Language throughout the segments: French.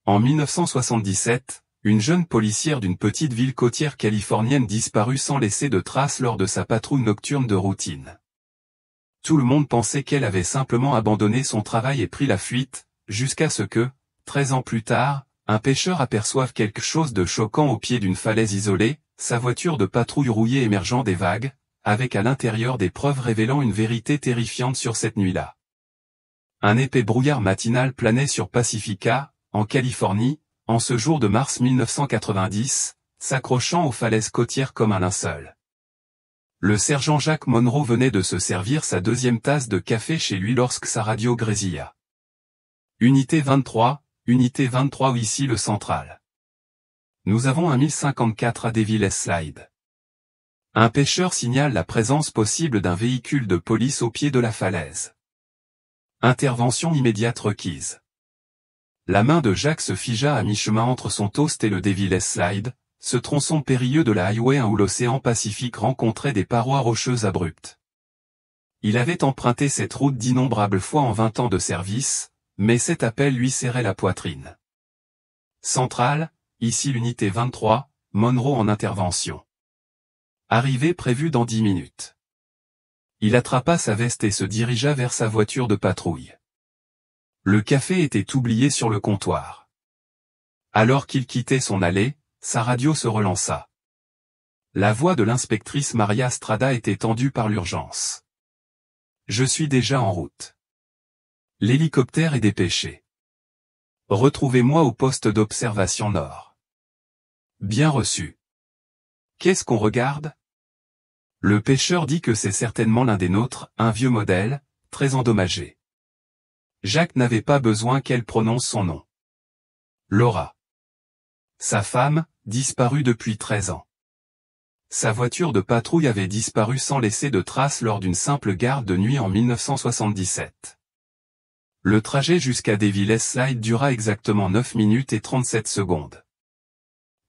En 1977, une jeune policière d'une petite ville côtière californienne disparut sans laisser de traces lors de sa patrouille nocturne de routine. Tout le monde pensait qu'elle avait simplement abandonné son travail et pris la fuite, jusqu'à ce que, 13 ans plus tard, un pêcheur aperçoive quelque chose de choquant au pied d'une falaise isolée, sa voiture de patrouille rouillée émergeant des vagues, avec à l'intérieur des preuves révélant une vérité terrifiante sur cette nuit-là. Un épais brouillard matinal planait sur Pacifica, en Californie, en ce jour de mars 1990, s'accrochant aux falaises côtières comme un linceul. Le sergent Jack Monroe venait de se servir sa deuxième tasse de café chez lui lorsque sa radio grésilla. Unité 23 ou ici le central. Nous avons un 1054 à Devil Slide. Un pêcheur signale la présence possible d'un véhicule de police au pied de la falaise. Intervention immédiate requise. La main de Jack se figea à mi-chemin entre son toast et le Devil Slide, ce tronçon périlleux de la Highway 1 où l'océan Pacifique rencontrait des parois rocheuses abruptes. Il avait emprunté cette route d'innombrables fois en 20 ans de service, mais cet appel lui serrait la poitrine. Centrale, ici l'unité 23, Monroe en intervention. Arrivée prévue dans 10 minutes. Il attrapa sa veste et se dirigea vers sa voiture de patrouille. Le café était oublié sur le comptoir. Alors qu'il quittait son allée, sa radio se relança. La voix de l'inspectrice Maria Strada était tendue par l'urgence. « Je suis déjà en route. L'hélicoptère est dépêché. Retrouvez-moi au poste d'observation nord. » Bien reçu. Qu'est-ce qu'on regarde? Le pêcheur dit que c'est certainement l'un des nôtres, un vieux modèle, très endommagé. Jacques n'avait pas besoin qu'elle prononce son nom. Laura. Sa femme, disparue depuis 13 ans. Sa voiture de patrouille avait disparu sans laisser de traces lors d'une simple garde de nuit en 1977. Le trajet jusqu'à Devil Slide dura exactement 9 minutes et 37 secondes.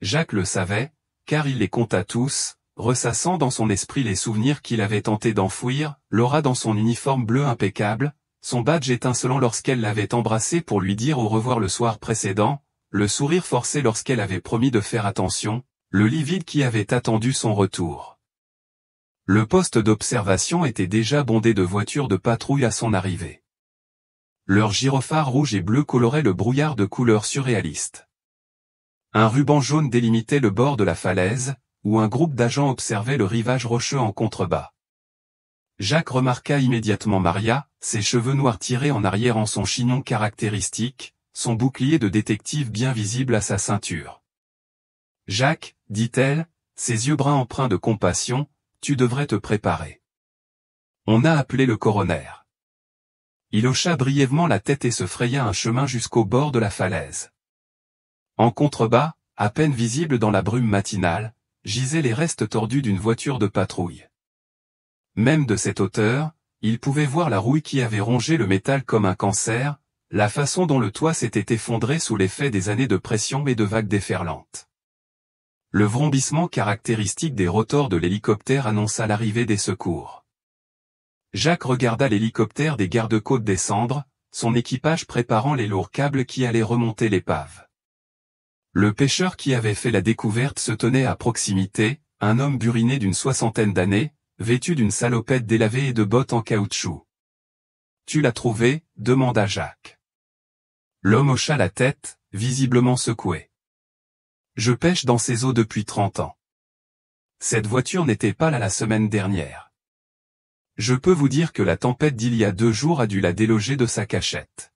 Jacques le savait, car il les compta tous, ressassant dans son esprit les souvenirs qu'il avait tenté d'enfouir, Laura dans son uniforme bleu impeccable, son badge étincelant lorsqu'elle l'avait embrassé pour lui dire au revoir le soir précédent, le sourire forcé lorsqu'elle avait promis de faire attention, le lit vide qui avait attendu son retour. Le poste d'observation était déjà bondé de voitures de patrouille à son arrivée. Leurs gyrophares rouges et bleus coloraient le brouillard de couleurs surréalistes. Un ruban jaune délimitait le bord de la falaise, où un groupe d'agents observait le rivage rocheux en contrebas. Jacques remarqua immédiatement Maria, ses cheveux noirs tirés en arrière en son chignon caractéristique, son bouclier de détective bien visible à sa ceinture. « Jacques, dit-elle, ses yeux bruns empreints de compassion, tu devrais te préparer. On a appelé le coroner. » Il hocha brièvement la tête et se fraya un chemin jusqu'au bord de la falaise. En contrebas, à peine visible dans la brume matinale, gisaient les restes tordus d'une voiture de patrouille. Même de cette hauteur, il pouvait voir la rouille qui avait rongé le métal comme un cancer, la façon dont le toit s'était effondré sous l'effet des années de pression et de vagues déferlantes. Le vrombissement caractéristique des rotors de l'hélicoptère annonça l'arrivée des secours. Jacques regarda l'hélicoptère des gardes-côtes descendre, son équipage préparant les lourds câbles qui allaient remonter l'épave. Le pêcheur qui avait fait la découverte se tenait à proximité, un homme buriné d'une 60aine d'années, vêtu d'une salopette délavée et de bottes en caoutchouc. « Tu l'as trouvé ?» demanda Jacques. L'homme hocha la tête, visiblement secoué. « Je pêche dans ces eaux depuis 30 ans. Cette voiture n'était pas là la semaine dernière. Je peux vous dire que la tempête d'il y a 2 jours a dû la déloger de sa cachette.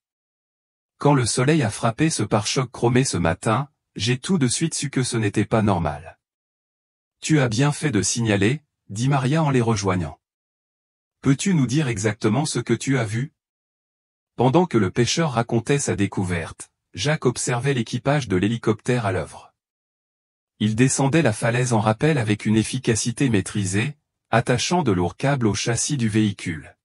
Quand le soleil a frappé ce pare-choc chromé ce matin, j'ai tout de suite su que ce n'était pas normal. »« Tu as bien fait de signaler, » dit Maria en les rejoignant. « Peux-tu nous dire exactement ce que tu as vu ?» Pendant que le pêcheur racontait sa découverte, Jacques observait l'équipage de l'hélicoptère à l'œuvre. Il descendait la falaise en rappel avec une efficacité maîtrisée, attachant de lourds câbles au châssis du véhicule.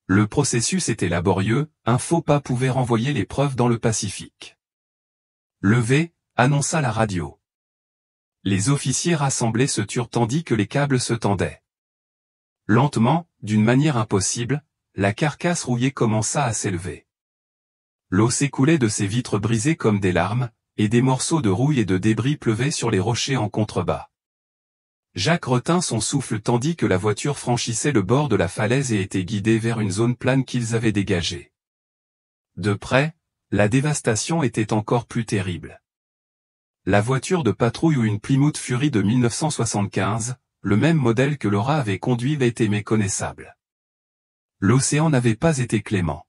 Le processus était laborieux, un faux pas pouvait renvoyer les preuves dans le Pacifique. « Levez », annonça la radio. Les officiers rassemblés se turent tandis que les câbles se tendaient. Lentement, d'une manière impossible, la carcasse rouillée commença à s'élever. L'eau s'écoulait de ses vitres brisées comme des larmes, et des morceaux de rouille et de débris pleuvaient sur les rochers en contrebas. Jacques retint son souffle tandis que la voiture franchissait le bord de la falaise et était guidée vers une zone plane qu'ils avaient dégagée. De près, la dévastation était encore plus terrible. La voiture de patrouille ou une Plymouth Fury de 1975, le même modèle que Laura avait conduit, était méconnaissable. L'océan n'avait pas été clément.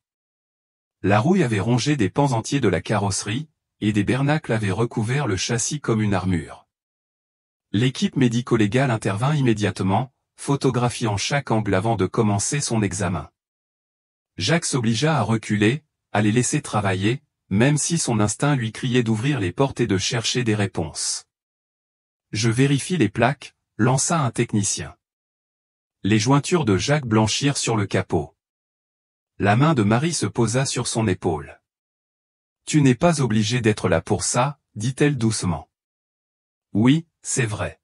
La rouille avait rongé des pans entiers de la carrosserie, et des bernacles avaient recouvert le châssis comme une armure. L'équipe médico-légale intervint immédiatement, photographiant chaque angle avant de commencer son examen. Jacques s'obligea à reculer, à les laisser travailler, même si son instinct lui criait d'ouvrir les portes et de chercher des réponses. « Je vérifie les plaques », lança un technicien. Les jointures de Jacques blanchirent sur le capot. La main de Marie se posa sur son épaule. « Tu n'es pas obligé d'être là pour ça, dit-elle doucement. « Oui, c'est vrai. »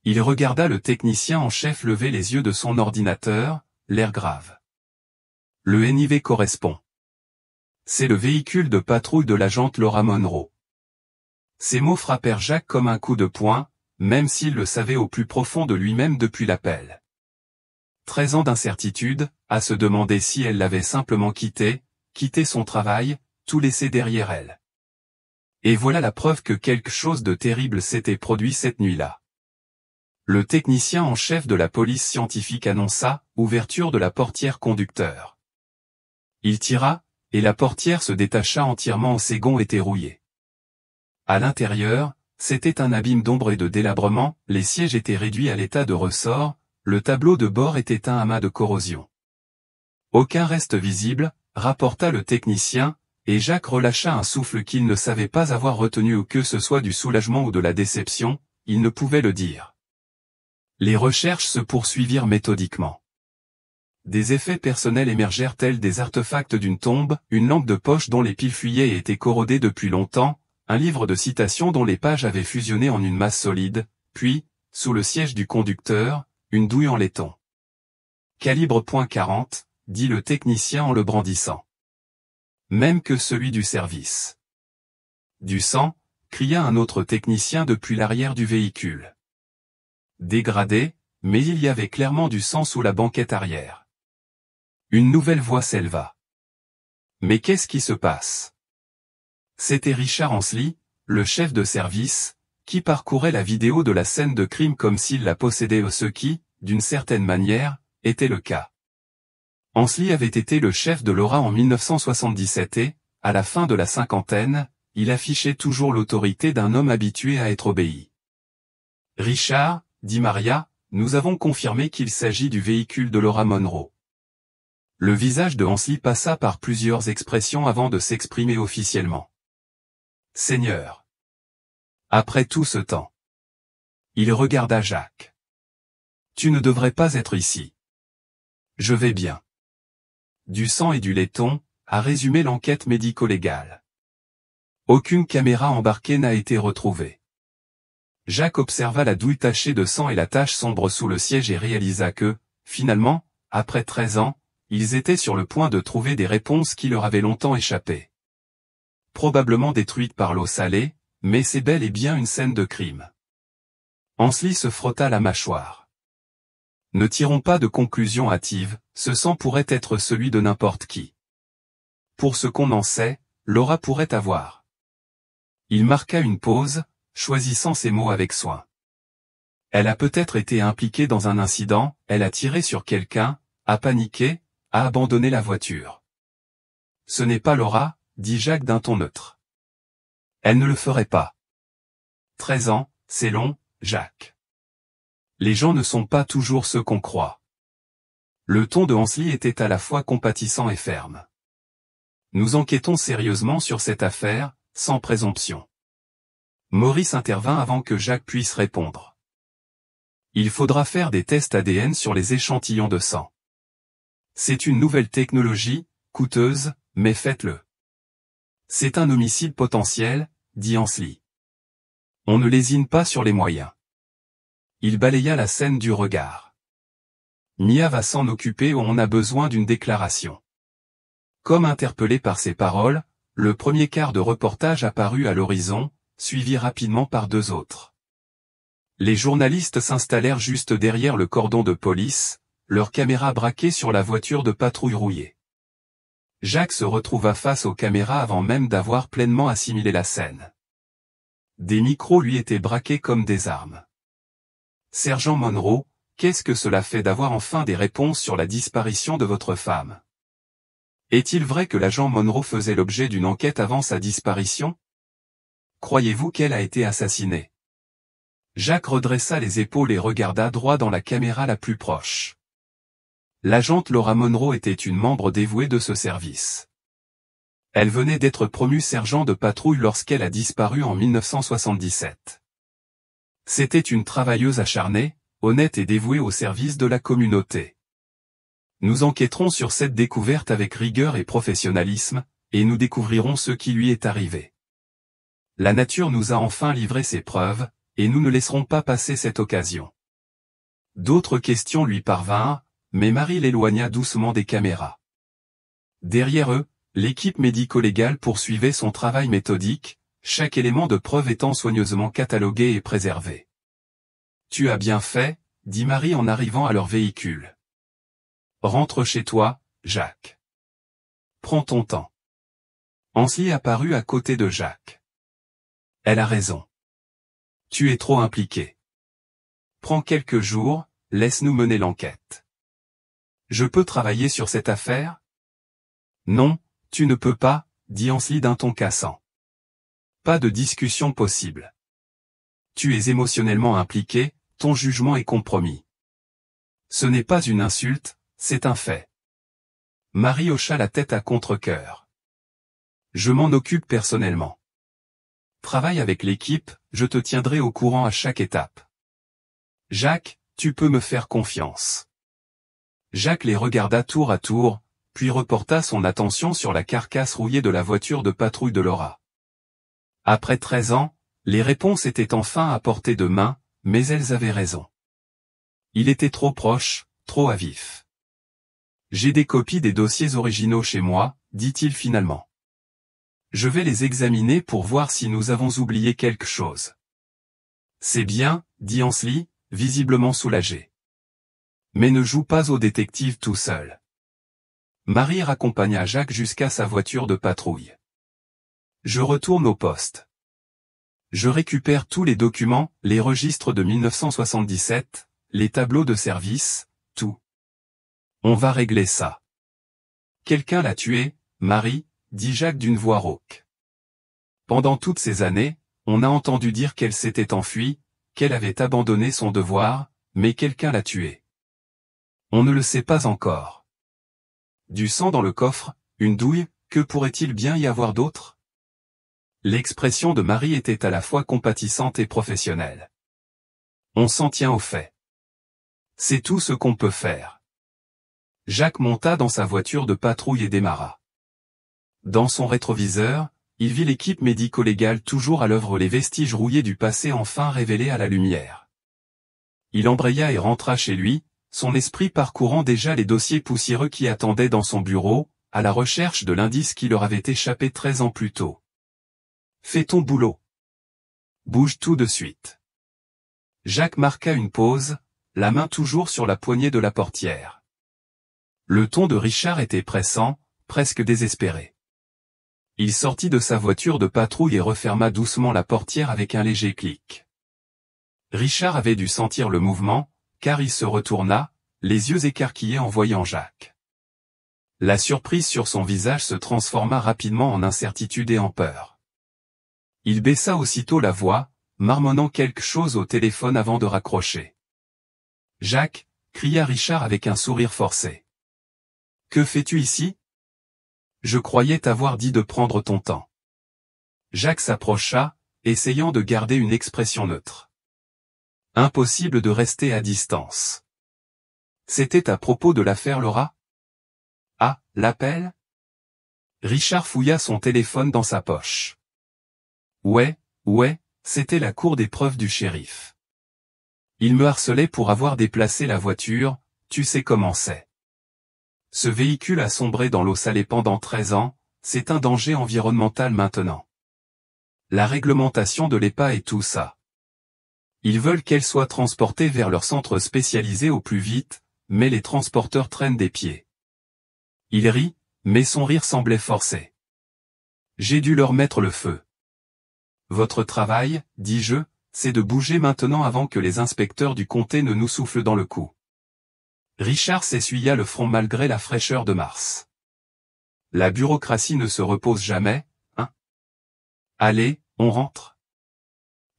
Il regarda le technicien en chef lever les yeux de son ordinateur, l'air grave. « Le NIV correspond. C'est le véhicule de patrouille de l'agente Laura Monroe. » Ces mots frappèrent Jacques comme un coup de poing, même s'il le savait au plus profond de lui-même depuis l'appel. 13 ans d'incertitude, à se demander si elle l'avait simplement quitté son travail, tout laissé derrière elle. Et voilà la preuve que quelque chose de terrible s'était produit cette nuit-là. Le technicien en chef de la police scientifique annonça « ouverture de la portière conducteur ». Il tira, et la portière se détacha entièrement. Ses gonds étaient rouillés. À l'intérieur, c'était un abîme d'ombre et de délabrement, les sièges étaient réduits à l'état de ressort, le tableau de bord était un amas de corrosion. Aucun reste visible, rapporta le technicien, et Jacques relâcha un souffle qu'il ne savait pas avoir retenu, ou que ce soit du soulagement ou de la déception, il ne pouvait le dire. Les recherches se poursuivirent méthodiquement. Des effets personnels émergèrent tels des artefacts d'une tombe, une lampe de poche dont les piles fuyaient et étaient corrodées depuis longtemps, un livre de citations dont les pages avaient fusionné en une masse solide, puis, sous le siège du conducteur, une douille en laiton. Calibre .40, dit le technicien en le brandissant. Même que celui du service. Du sang, cria un autre technicien depuis l'arrière du véhicule. Dégradé, mais il y avait clairement du sang sous la banquette arrière. Une nouvelle voix s'éleva. Mais qu'est-ce qui se passe? C'était Richard Ansley, le chef de service, qui parcourait la vidéo de la scène de crime comme s'il la possédait, ce qui, d'une certaine manière, était le cas. Ansley avait été le chef de Laura en 1977 et, à la fin de la cinquantaine, il affichait toujours l'autorité d'un homme habitué à être obéi. « Richard, dit Maria, nous avons confirmé qu'il s'agit du véhicule de Laura Monroe. » Le visage de Ansley passa par plusieurs expressions avant de s'exprimer officiellement. « Seigneur. Après tout ce temps. » Il regarda Jacques. « Tu ne devrais pas être ici. »« Je vais bien. » Du sang et du laiton, a résumé l'enquête médico-légale. Aucune caméra embarquée n'a été retrouvée. Jacques observa la douille tachée de sang et la tache sombre sous le siège et réalisa que, finalement, après 13 ans, ils étaient sur le point de trouver des réponses qui leur avaient longtemps échappé. Probablement détruites par l'eau salée, mais c'est bel et bien une scène de crime. Ansley se frotta la mâchoire. Ne tirons pas de conclusions hâtives, ce sang pourrait être celui de n'importe qui. Pour ce qu'on en sait, Laura pourrait avoir. Il marqua une pause, choisissant ses mots avec soin. Elle a peut-être été impliquée dans un incident, elle a tiré sur quelqu'un, a paniqué, a abandonné la voiture. Ce n'est pas Laura, dit Jacques d'un ton neutre. Elle ne le ferait pas. 13 ans, c'est long, Jacques. Les gens ne sont pas toujours ceux qu'on croit. Le ton de Ansley était à la fois compatissant et ferme. Nous enquêtons sérieusement sur cette affaire, sans présomption. Maurice intervint avant que Jacques puisse répondre. Il faudra faire des tests ADN sur les échantillons de sang. C'est une nouvelle technologie, coûteuse, mais faites-le. C'est un homicide potentiel, dit Ansley. On ne lésine pas sur les moyens. Il balaya la scène du regard. Mia va s'en occuper ou on a besoin d'une déclaration. Comme interpellé par ces paroles, le premier quart de reportage apparut à l'horizon, suivi rapidement par deux autres. Les journalistes s'installèrent juste derrière le cordon de police, leurs caméras braquées sur la voiture de patrouille rouillée. Jacques se retrouva face aux caméras avant même d'avoir pleinement assimilé la scène. Des micros lui étaient braqués comme des armes. « Sergent Monroe, qu'est-ce que cela fait d'avoir enfin des réponses sur la disparition de votre femme? Est-il vrai que l'agent Monroe faisait l'objet d'une enquête avant sa disparition? Croyez-vous qu'elle a été assassinée? » Jacques redressa les épaules et regarda droit dans la caméra la plus proche. L'agente Laura Monroe était une membre dévouée de ce service. Elle venait d'être promue sergent de patrouille lorsqu'elle a disparu en 1977. C'était une travailleuse acharnée, honnête et dévouée au service de la communauté. Nous enquêterons sur cette découverte avec rigueur et professionnalisme, et nous découvrirons ce qui lui est arrivé. La nature nous a enfin livré ses preuves, et nous ne laisserons pas passer cette occasion. D'autres questions lui parvinrent, mais Marie l'éloigna doucement des caméras. Derrière eux, l'équipe médico-légale poursuivait son travail méthodique, chaque élément de preuve étant soigneusement catalogué et préservé. « Tu as bien fait, » dit Marie en arrivant à leur véhicule. « Rentre chez toi, Jacques. Prends ton temps. » Ansley apparut à côté de Jacques. « Elle a raison. Tu es trop impliqué. Prends quelques jours, laisse-nous mener l'enquête. » « Je peux travailler sur cette affaire? » « Non, tu ne peux pas, » dit Ansley d'un ton cassant. « Pas de discussion possible. Tu es émotionnellement impliqué, ton jugement est compromis. » Ce n'est pas une insulte, c'est un fait. Marie hocha la tête à contre-cœur. « Je m'en occupe personnellement. Travaille avec l'équipe, je te tiendrai au courant à chaque étape. Jacques, tu peux me faire confiance. » Jacques les regarda tour à tour, puis reporta son attention sur la carcasse rouillée de la voiture de patrouille de Laura. Après 13 ans, les réponses étaient enfin à portée de main, mais elles avaient raison. Il était trop proche, trop à vif. « J'ai des copies des dossiers originaux chez moi, » dit-il finalement. « Je vais les examiner pour voir si nous avons oublié quelque chose. »« C'est bien, » dit Ansley, visiblement soulagé. « Mais ne joue pas au détective tout seul. » Marie raccompagna Jacques jusqu'à sa voiture de patrouille. « Je retourne au poste. Je récupère tous les documents, les registres de 1977, les tableaux de service, tout. On va régler ça. »« Quelqu'un l'a tuée, Marie, » dit Jacques d'une voix rauque. « Pendant toutes ces années, on a entendu dire qu'elle s'était enfuie, qu'elle avait abandonné son devoir, mais quelqu'un l'a tuée. On ne le sait pas encore. Du sang dans le coffre, une douille, que pourrait-il bien y avoir d'autre? » L'expression de Marie était à la fois compatissante et professionnelle. « On s'en tient au fait. C'est tout ce qu'on peut faire. » Jacques monta dans sa voiture de patrouille et démarra. Dans son rétroviseur, il vit l'équipe médico-légale toujours à l'œuvre, les vestiges rouillés du passé enfin révélés à la lumière. Il embraya et rentra chez lui, son esprit parcourant déjà les dossiers poussiéreux qui attendaient dans son bureau, à la recherche de l'indice qui leur avait échappé 13 ans plus tôt. « Fais ton boulot. Bouge tout de suite. » Jacques marqua une pause, la main toujours sur la poignée de la portière. Le ton de Richard était pressant, presque désespéré. Il sortit de sa voiture de patrouille et referma doucement la portière avec un léger clic. Richard avait dû sentir le mouvement, car il se retourna, les yeux écarquillés en voyant Jacques. La surprise sur son visage se transforma rapidement en incertitude et en peur. Il baissa aussitôt la voix, marmonnant quelque chose au téléphone avant de raccrocher. « Jacques » cria Richard avec un sourire forcé. « Que fais-tu ici? Je croyais t'avoir dit de prendre ton temps. » Jacques s'approcha, essayant de garder une expression neutre. Impossible de rester à distance. C'était à propos de l'affaire Laura? Ah, l'appel? Richard fouilla son téléphone dans sa poche. Ouais, c'était la cour des preuves du shérif. Il me harcelait pour avoir déplacé la voiture, tu sais comment c'est. Ce véhicule a sombré dans l'eau salée pendant 13 ans, c'est un danger environnemental maintenant. La réglementation de l'EPA et tout ça. Ils veulent qu'elle soit transportée vers leur centre spécialisé au plus vite, mais les transporteurs traînent des pieds. Il rit, mais son rire semblait forcé. J'ai dû leur mettre le feu. Votre travail, dis-je, c'est de bouger maintenant avant que les inspecteurs du comté ne nous soufflent dans le cou. Richard s'essuya le front malgré la fraîcheur de mars. La bureaucratie ne se repose jamais, hein? Allez, on rentre.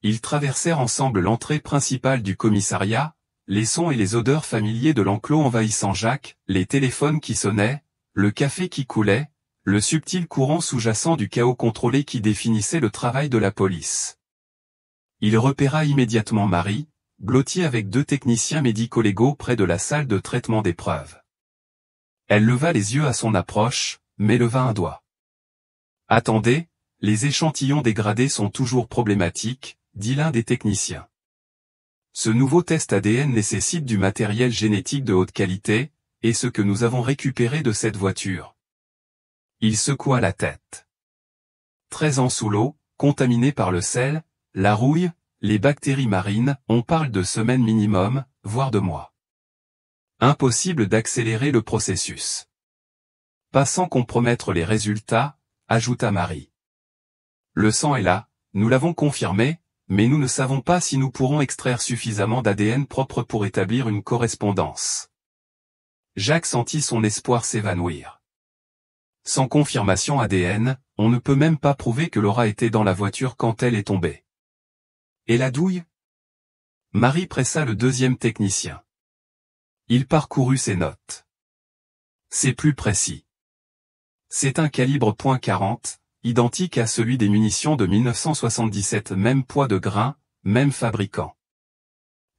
Ils traversèrent ensemble l'entrée principale du commissariat, les sons et les odeurs familiers de l'enclos envahissant Jacques, les téléphones qui sonnaient, le café qui coulait, le subtil courant sous-jacent du chaos contrôlé qui définissait le travail de la police. Il repéra immédiatement Marie, blottie avec 2 techniciens médico-légaux près de la salle de traitement des preuves. Elle leva les yeux à son approche, mais leva un doigt. « Attendez, les échantillons dégradés sont toujours problématiques, dit l'un des techniciens. Ce nouveau test ADN nécessite du matériel génétique de haute qualité, et ce que nous avons récupéré de cette voiture. » Il secoua la tête. 13 ans sous l'eau, contaminés par le sel, la rouille, les bactéries marines, on parle de semaines minimum, voire de mois. Impossible d'accélérer le processus. Pas sans compromettre les résultats, ajouta Marie. Le sang est là, nous l'avons confirmé, mais nous ne savons pas si nous pourrons extraire suffisamment d'ADN propre pour établir une correspondance. Jacques sentit son espoir s'évanouir. Sans confirmation ADN, on ne peut même pas prouver que Laura était dans la voiture quand elle est tombée. Et la douille? Marie pressa le 2e technicien. Il parcourut ses notes. C'est plus précis. C'est un calibre .40, identique à celui des munitions de 1977, même poids de grain, même fabricant.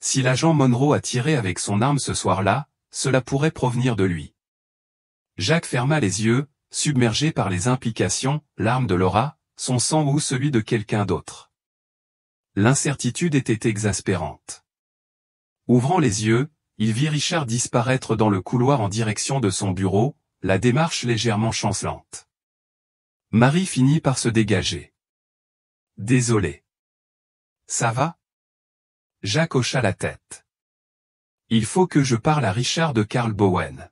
Si l'agent Monroe a tiré avec son arme ce soir-là, cela pourrait provenir de lui. Jacques ferma les yeux, submergé par les implications, l'arme de Laura, son sang ou celui de quelqu'un d'autre. L'incertitude était exaspérante. Ouvrant les yeux, il vit Richard disparaître dans le couloir en direction de son bureau, la démarche légèrement chancelante. Marie finit par se dégager. Désolé. Ça va? Jacques hocha la tête. Il faut que je parle à Richard de Carl Bowen.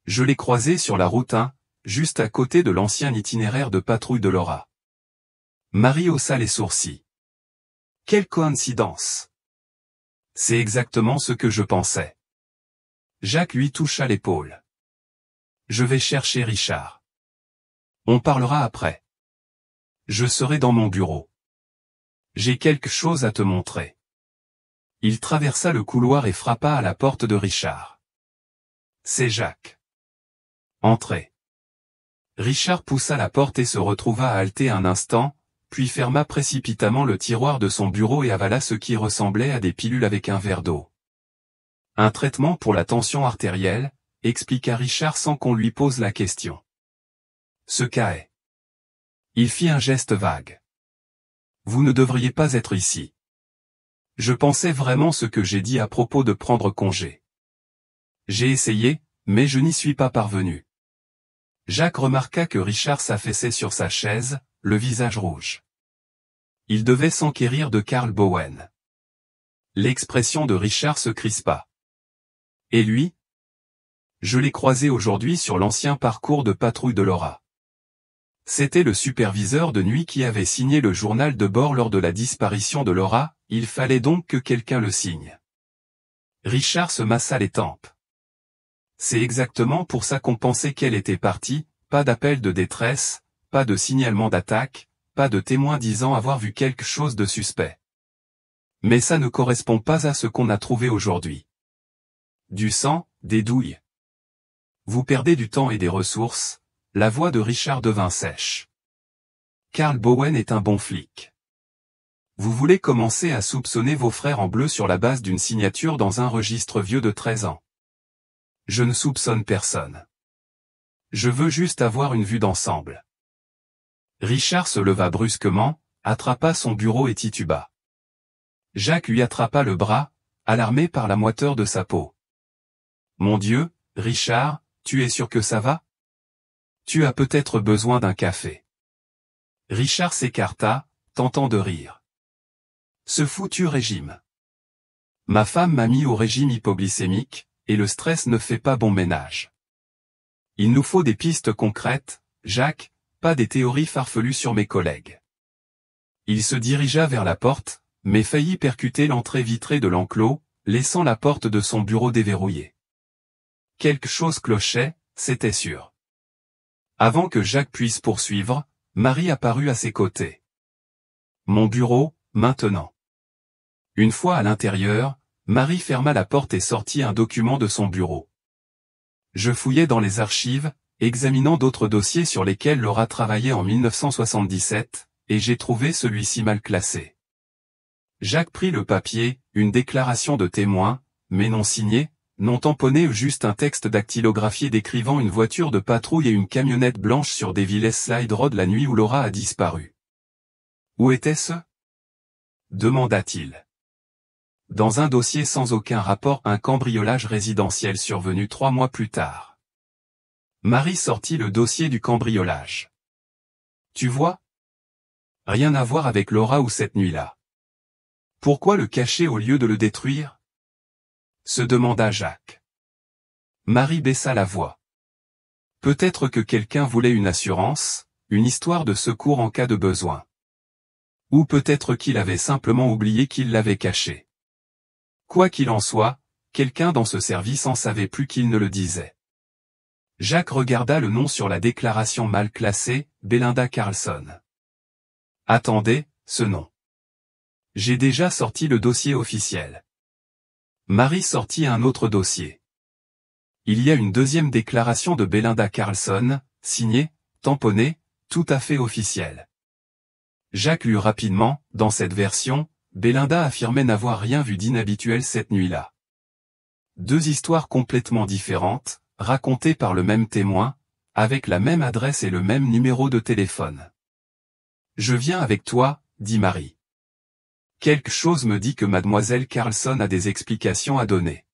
Je l'ai croisé sur la route 1, juste à côté de l'ancien itinéraire de patrouille de Laura. Marie haussa les sourcils. Quelle coïncidence! C'est exactement ce que je pensais. Jacques lui toucha l'épaule. Je vais chercher Richard. On parlera après. Je serai dans mon bureau. J'ai quelque chose à te montrer. Il traversa le couloir et frappa à la porte de Richard. C'est Jacques. Entrez. Richard poussa la porte et se retrouva halté un instant, puis ferma précipitamment le tiroir de son bureau et avala ce qui ressemblait à des pilules avec un verre d'eau. Un traitement pour la tension artérielle, expliqua Richard sans qu'on lui pose la question. Ce cas est. Il fit un geste vague. Vous ne devriez pas être ici. Je pensais vraiment ce que j'ai dit à propos de prendre congé. J'ai essayé, mais je n'y suis pas parvenu. Jacques remarqua que Richard s'affaissait sur sa chaise, le visage rouge. Il devait s'enquérir de Carl Bowen. L'expression de Richard se crispa. Et lui? Je l'ai croisé aujourd'hui sur l'ancien parcours de patrouille de Laura. C'était le superviseur de nuit qui avait signé le journal de bord lors de la disparition de Laura, il fallait donc que quelqu'un le signe. Richard se massa les tempes. C'est exactement pour ça qu'on pensait qu'elle était partie, pas d'appel de détresse, pas de signalement d'attaque, pas de témoin disant avoir vu quelque chose de suspect. Mais ça ne correspond pas à ce qu'on a trouvé aujourd'hui. Du sang, des douilles. Vous perdez du temps et des ressources, la voix de Richard devint sèche. Carl Bowen est un bon flic. Vous voulez commencer à soupçonner vos frères en bleu sur la base d'une signature dans un registre vieux de 13 ans. Je ne soupçonne personne. Je veux juste avoir une vue d'ensemble. Richard se leva brusquement, attrapa son bureau et tituba. Jacques lui attrapa le bras, alarmé par la moiteur de sa peau. Mon Dieu, Richard, tu es sûr que ça va? Tu as peut-être besoin d'un café. Richard s'écarta, tentant de rire. Ce foutu régime. Ma femme m'a mis au régime hypoglycémique, et le stress ne fait pas bon ménage. Il nous faut des pistes concrètes, Jacques, pas des théories farfelues sur mes collègues. Il se dirigea vers la porte, mais faillit percuter l'entrée vitrée de l'enclos, laissant la porte de son bureau déverrouillée. Quelque chose clochait, c'était sûr. Avant que Jacques puisse poursuivre, Marie apparut à ses côtés. Mon bureau, maintenant. Une fois à l'intérieur, Marie ferma la porte et sortit un document de son bureau. Je fouillais dans les archives, examinant d'autres dossiers sur lesquels Laura travaillait en 1977, et j'ai trouvé celui-ci mal classé. Jacques prit le papier, une déclaration de témoin, mais non signée, non tamponnée, juste un texte dactylographié décrivant une voiture de patrouille et une camionnette blanche sur des Village Slide Road la nuit où Laura a disparu. Où était-ce? Demanda-t-il. Dans un dossier sans aucun rapport, un cambriolage résidentiel survenu 3 mois plus tard. Marie sortit le dossier du cambriolage. Tu vois? Rien à voir avec Laura ou cette nuit-là. Pourquoi le cacher au lieu de le détruire? Se demanda Jacques. Marie baissa la voix. Peut-être que quelqu'un voulait une assurance, une histoire de secours en cas de besoin. Ou peut-être qu'il avait simplement oublié qu'il l'avait caché. Quoi qu'il en soit, quelqu'un dans ce service en savait plus qu'il ne le disait. Jacques regarda le nom sur la déclaration mal classée, Belinda Carlson. Attendez, ce nom. J'ai déjà sorti le dossier officiel. Marie sortit un autre dossier. Il y a une deuxième déclaration de Belinda Carlson, signée, tamponnée, tout à fait officielle. Jacques lut rapidement, dans cette version, Belinda affirmait n'avoir rien vu d'inhabituel cette nuit-là. 2 histoires complètement différentes, racontées par le même témoin, avec la même adresse et le même numéro de téléphone. Je viens avec toi, dit Marie. Quelque chose me dit que mademoiselle Carlson a des explications à donner.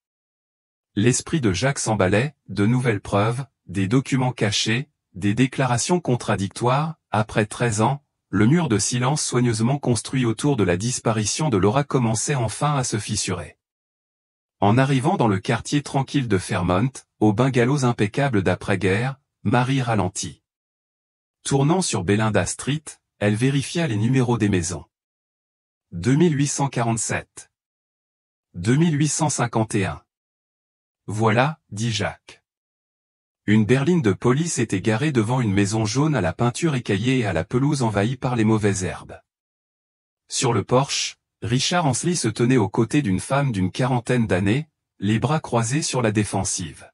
L'esprit de Jacques s'emballait, de nouvelles preuves, des documents cachés, des déclarations contradictoires. Après 13 ans, le mur de silence soigneusement construit autour de la disparition de Laura commençait enfin à se fissurer. En arrivant dans le quartier tranquille de Fairmont, aux bungalows impeccables d'après-guerre, Marie ralentit. Tournant sur Belinda Street, elle vérifia les numéros des maisons. 2847. 2851. Voilà, dit Jacques. Une berline de police était garée devant une maison jaune à la peinture écaillée et à la pelouse envahie par les mauvaises herbes. Sur le porche, Richard Ansley se tenait aux côtés d'une femme d'une 40aine d'années, les bras croisés sur la défensive.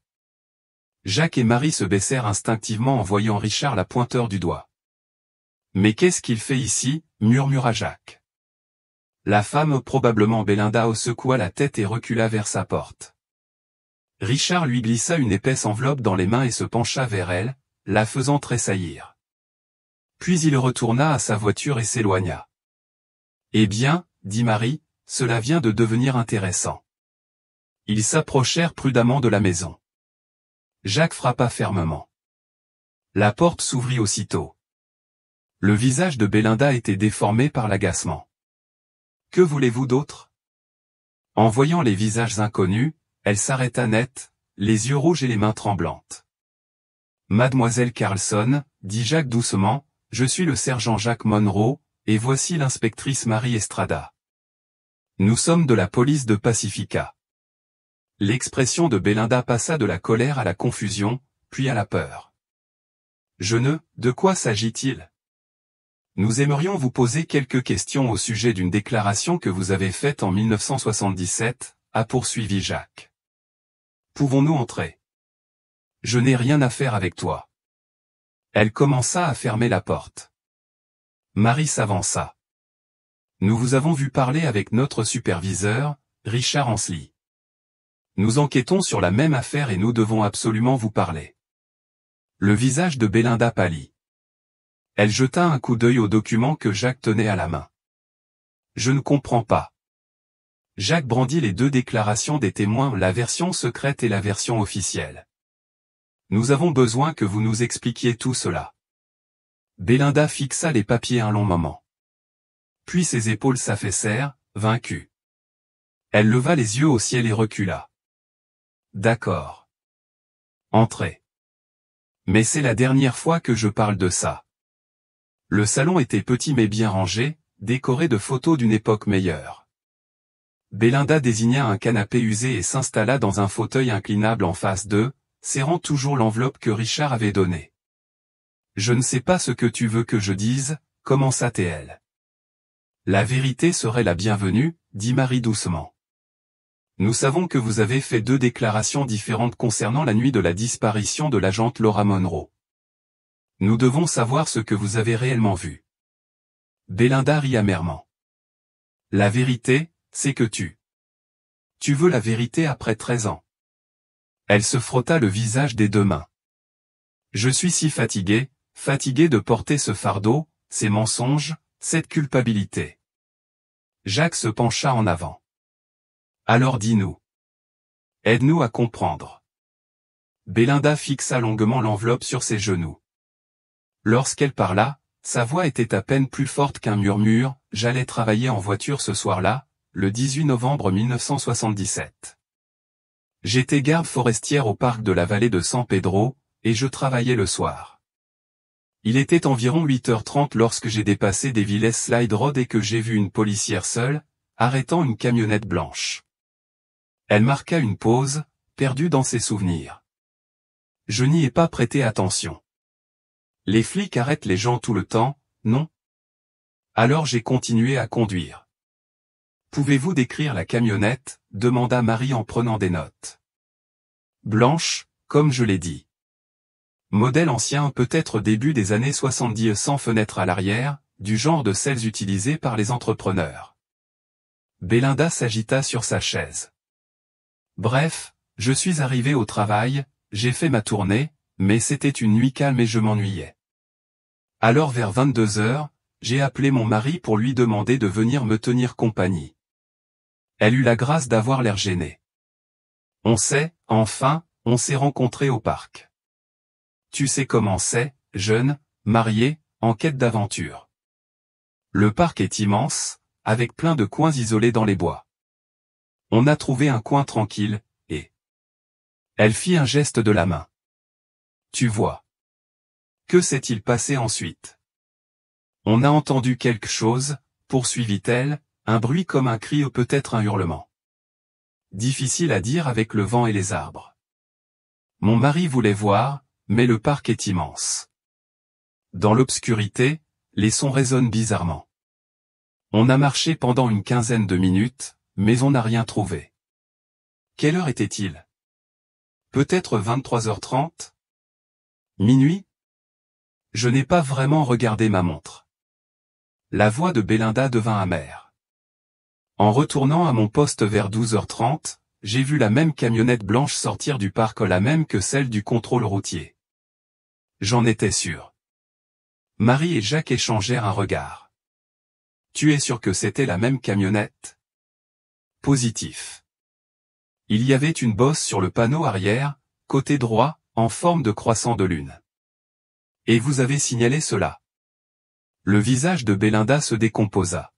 Jacques et Marie se baissèrent instinctivement en voyant Richard la pointeur du doigt. « Mais qu'est-ce qu'il fait ici » murmura Jacques. La femme, probablement Belinda, secoua la tête et recula vers sa porte. Richard lui glissa une épaisse enveloppe dans les mains et se pencha vers elle, la faisant tressaillir. Puis il retourna à sa voiture et s'éloigna. « Eh bien, dit Marie, cela vient de devenir intéressant. » Ils s'approchèrent prudemment de la maison. Jacques frappa fermement. La porte s'ouvrit aussitôt. Le visage de Belinda était déformé par l'agacement. « Que voulez-vous d'autre » En voyant les visages inconnus, elle s'arrêta net, les yeux rouges et les mains tremblantes. « Mademoiselle Carlson, dit Jacques doucement, je suis le sergent Jacques Monroe, et voici l'inspectrice Marie Estrada. Nous sommes de la police de Pacifica. » L'expression de Belinda passa de la colère à la confusion, puis à la peur. « De quoi s'agit-il ? Nous aimerions vous poser quelques questions au sujet d'une déclaration que vous avez faite en 1977, a poursuivi Jacques. Pouvons-nous entrer ? Je n'ai rien à faire avec toi. Elle commença à fermer la porte. Marie s'avança. Nous vous avons vu parler avec notre superviseur, Richard Ansley. Nous enquêtons sur la même affaire et nous devons absolument vous parler. Le visage de Belinda pâlit. Elle jeta un coup d'œil au document que Jacques tenait à la main. Je ne comprends pas. Jacques brandit les 2 déclarations des témoins, la version secrète et la version officielle. Nous avons besoin que vous nous expliquiez tout cela. Belinda fixa les papiers un long moment. Puis ses épaules s'affaissèrent, vaincue. Elle leva les yeux au ciel et recula. D'accord. Entrez. Mais c'est la dernière fois que je parle de ça. Le salon était petit mais bien rangé, décoré de photos d'une époque meilleure. Belinda désigna un canapé usé et s'installa dans un fauteuil inclinable en face d'eux, serrant toujours l'enveloppe que Richard avait donnée. « Je ne sais pas ce que tu veux que je dise, commença-t-elle. La vérité serait la bienvenue, dit Marie doucement. Nous savons que vous avez fait 2 déclarations différentes concernant la nuit de la disparition de l'agente Laura Monroe. Nous devons savoir ce que vous avez réellement vu. Belinda rit amèrement. La vérité, c'est que tu veux la vérité après 13 ans. Elle se frotta le visage des 2 mains. Je suis si fatigué de porter ce fardeau, ces mensonges, cette culpabilité. Jacques se pencha en avant. Alors dis-nous. Aide-nous à comprendre. Belinda fixa longuement l'enveloppe sur ses genoux. Lorsqu'elle parla, sa voix était à peine plus forte qu'un murmure. J'allais travailler en voiture ce soir-là, le 18 novembre 1977. J'étais garde forestière au parc de la vallée de San Pedro, et je travaillais le soir. Il était environ 8h30 lorsque j'ai dépassé Davilles Slide Road et que j'ai vu une policière seule, arrêtant une camionnette blanche. Elle marqua une pause, perdue dans ses souvenirs. Je n'y ai pas prêté attention. Les flics arrêtent les gens tout le temps, non? Alors j'ai continué à conduire. Pouvez-vous décrire la camionnette? Demanda Marie en prenant des notes. Blanche, comme je l'ai dit. Modèle ancien, peut-être début des années 70, sans fenêtre à l'arrière, du genre de celles utilisées par les entrepreneurs. Belinda s'agita sur sa chaise. Bref, je suis arrivé au travail, j'ai fait ma tournée, mais c'était une nuit calme et je m'ennuyais. Alors vers 22h, j'ai appelé mon mari pour lui demander de venir me tenir compagnie. Elle eut la grâce d'avoir l'air gênée. On s'est rencontrés au parc. Tu sais comment c'est, jeune, marié, en quête d'aventure. Le parc est immense, avec plein de coins isolés dans les bois. On a trouvé un coin tranquille, et... Elle fit un geste de la main. Tu vois. Que s'est-il passé ensuite? On a entendu quelque chose, poursuivit-elle, un bruit comme un cri ou peut-être un hurlement. Difficile à dire avec le vent et les arbres. Mon mari voulait voir, mais le parc est immense. Dans l'obscurité, les sons résonnent bizarrement. On a marché pendant une quinzaine de minutes, mais on n'a rien trouvé. Quelle heure était-il? Peut-être 23h30? Minuit? Je n'ai pas vraiment regardé ma montre. La voix de Belinda devint amère. En retournant à mon poste vers 12h30, j'ai vu la même camionnette blanche sortir du parc, la même que celle du contrôle routier. J'en étais sûr. Marie et Jacques échangèrent un regard. Tu es sûr que c'était la même camionnette? Positif. Il y avait une bosse sur le panneau arrière, côté droit, en forme de croissant de lune. Et vous avez signalé cela? Le visage de Belinda se décomposa.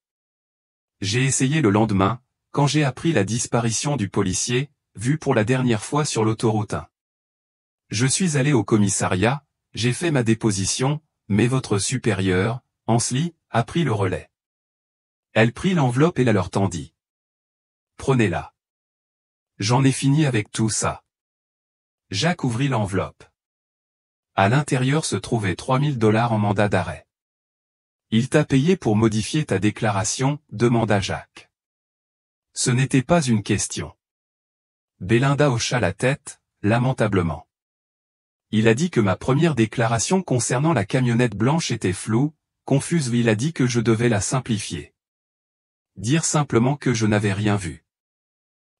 J'ai essayé le lendemain, quand j'ai appris la disparition du policier, vu pour la dernière fois sur l'autoroute 1. Je suis allé au commissariat, j'ai fait ma déposition, mais votre supérieur, Ansley, a pris le relais. Elle prit l'enveloppe et la leur tendit. Prenez-la. J'en ai fini avec tout ça. Jacques ouvrit l'enveloppe. À l'intérieur se trouvaient $3000 en mandat d'arrêt. Il t'a payé pour modifier ta déclaration, demanda Jacques. Ce n'était pas une question. Belinda hocha la tête, lamentablement. Il a dit que ma première déclaration concernant la camionnette blanche était floue, confuse. Il a dit que je devais la simplifier. Dire simplement que je n'avais rien vu.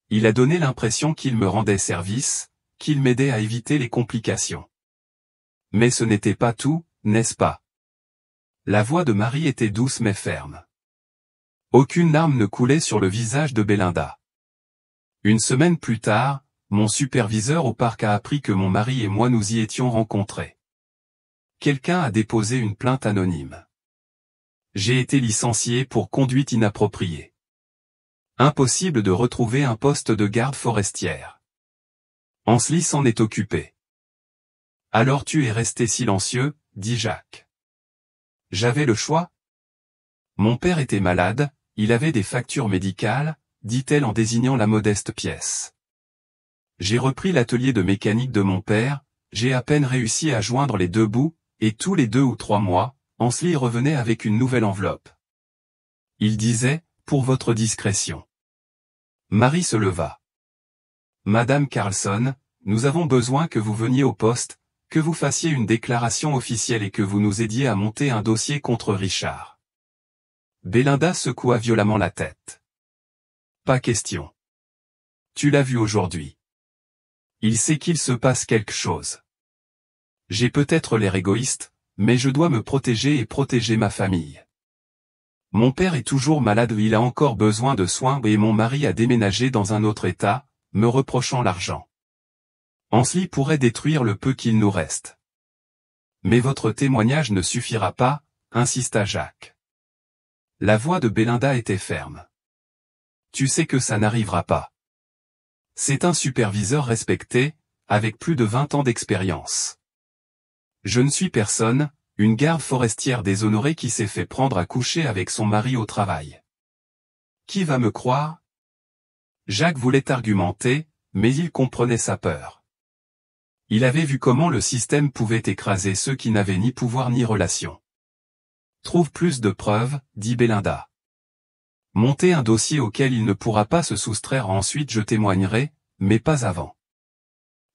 Il a donné l'impression qu'il me rendait service, qu'il m'aidait à éviter les complications. Mais ce n'était pas tout, n'est-ce pas? La voix de Marie était douce mais ferme. Aucune larme ne coulait sur le visage de Belinda. Une semaine plus tard, mon superviseur au parc a appris que mon mari et moi nous y étions rencontrés. Quelqu'un a déposé une plainte anonyme. J'ai été licencié pour conduite inappropriée. Impossible de retrouver un poste de garde forestière. Ansli s'en est occupé. Alors tu es resté silencieux, dit Jacques. J'avais le choix. Mon père était malade, il avait des factures médicales, dit-elle en désignant la modeste pièce. J'ai repris l'atelier de mécanique de mon père, j'ai à peine réussi à joindre les deux bouts, et tous les 2 ou 3 mois, Ansli revenait avec une nouvelle enveloppe. Il disait, pour votre discrétion. Marie se leva. Madame Carlson, nous avons besoin que vous veniez au poste, que vous fassiez une déclaration officielle et que vous nous aidiez à monter un dossier contre Richard. Belinda secoua violemment la tête. Pas question. Tu l'as vu aujourd'hui. Il sait qu'il se passe quelque chose. J'ai peut-être l'air égoïste, mais je dois me protéger et protéger ma famille. Mon père est toujours malade, il a encore besoin de soins et mon mari a déménagé dans un autre état, me reprochant l'argent. Ansli pourrait détruire le peu qu'il nous reste. Mais votre témoignage ne suffira pas, insista Jacques. La voix de Belinda était ferme. Tu sais que ça n'arrivera pas. C'est un superviseur respecté, avec plus de 20 ans d'expérience. Je ne suis personne, une garde forestière déshonorée qui s'est fait prendre à coucher avec son mari au travail. Qui va me croire? Jacques voulait argumenter, mais il comprenait sa peur. Il avait vu comment le système pouvait écraser ceux qui n'avaient ni pouvoir ni relation. Trouve plus de preuves, dit Belinda. Montez un dossier auquel il ne pourra pas se soustraire, ensuite je témoignerai, mais pas avant.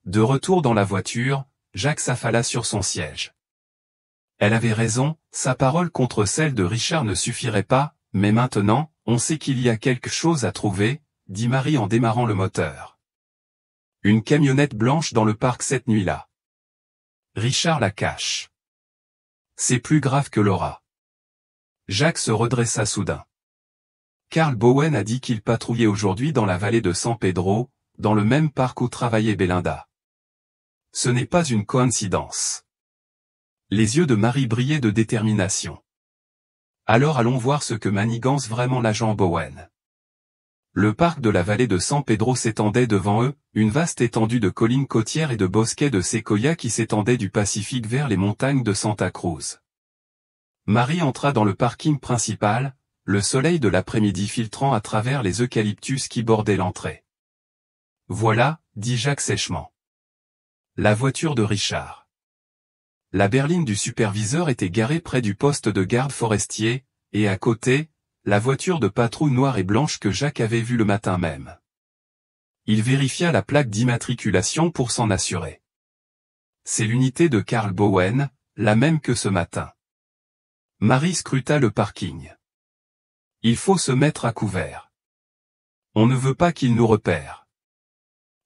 De retour dans la voiture, Jacques s'affala sur son siège. Elle avait raison, sa parole contre celle de Richard ne suffirait pas, mais maintenant, on sait qu'il y a quelque chose à trouver, dit Marie en démarrant le moteur. Une camionnette blanche dans le parc cette nuit-là. Richard la cache. C'est plus grave que Laura. Jacques se redressa soudain. Carl Bowen a dit qu'il patrouillait aujourd'hui dans la vallée de San Pedro, dans le même parc où travaillait Belinda. Ce n'est pas une coïncidence. Les yeux de Marie brillaient de détermination. Alors allons voir ce que manigance vraiment l'agent Bowen. Le parc de la vallée de San Pedro s'étendait devant eux, une vaste étendue de collines côtières et de bosquets de séquoias qui s'étendaient du Pacifique vers les montagnes de Santa Cruz. Marie entra dans le parking principal, le soleil de l'après-midi filtrant à travers les eucalyptus qui bordaient l'entrée. Voilà, dit Jacques sèchement. La voiture de Richard. La berline du superviseur était garée près du poste de garde forestier, et à côté, la voiture de patrouille noire et blanche que Jacques avait vue le matin même. Il vérifia la plaque d'immatriculation pour s'en assurer. C'est l'unité de Carl Bowen, la même que ce matin. Marie scruta le parking. Il faut se mettre à couvert. On ne veut pas qu'il nous repère.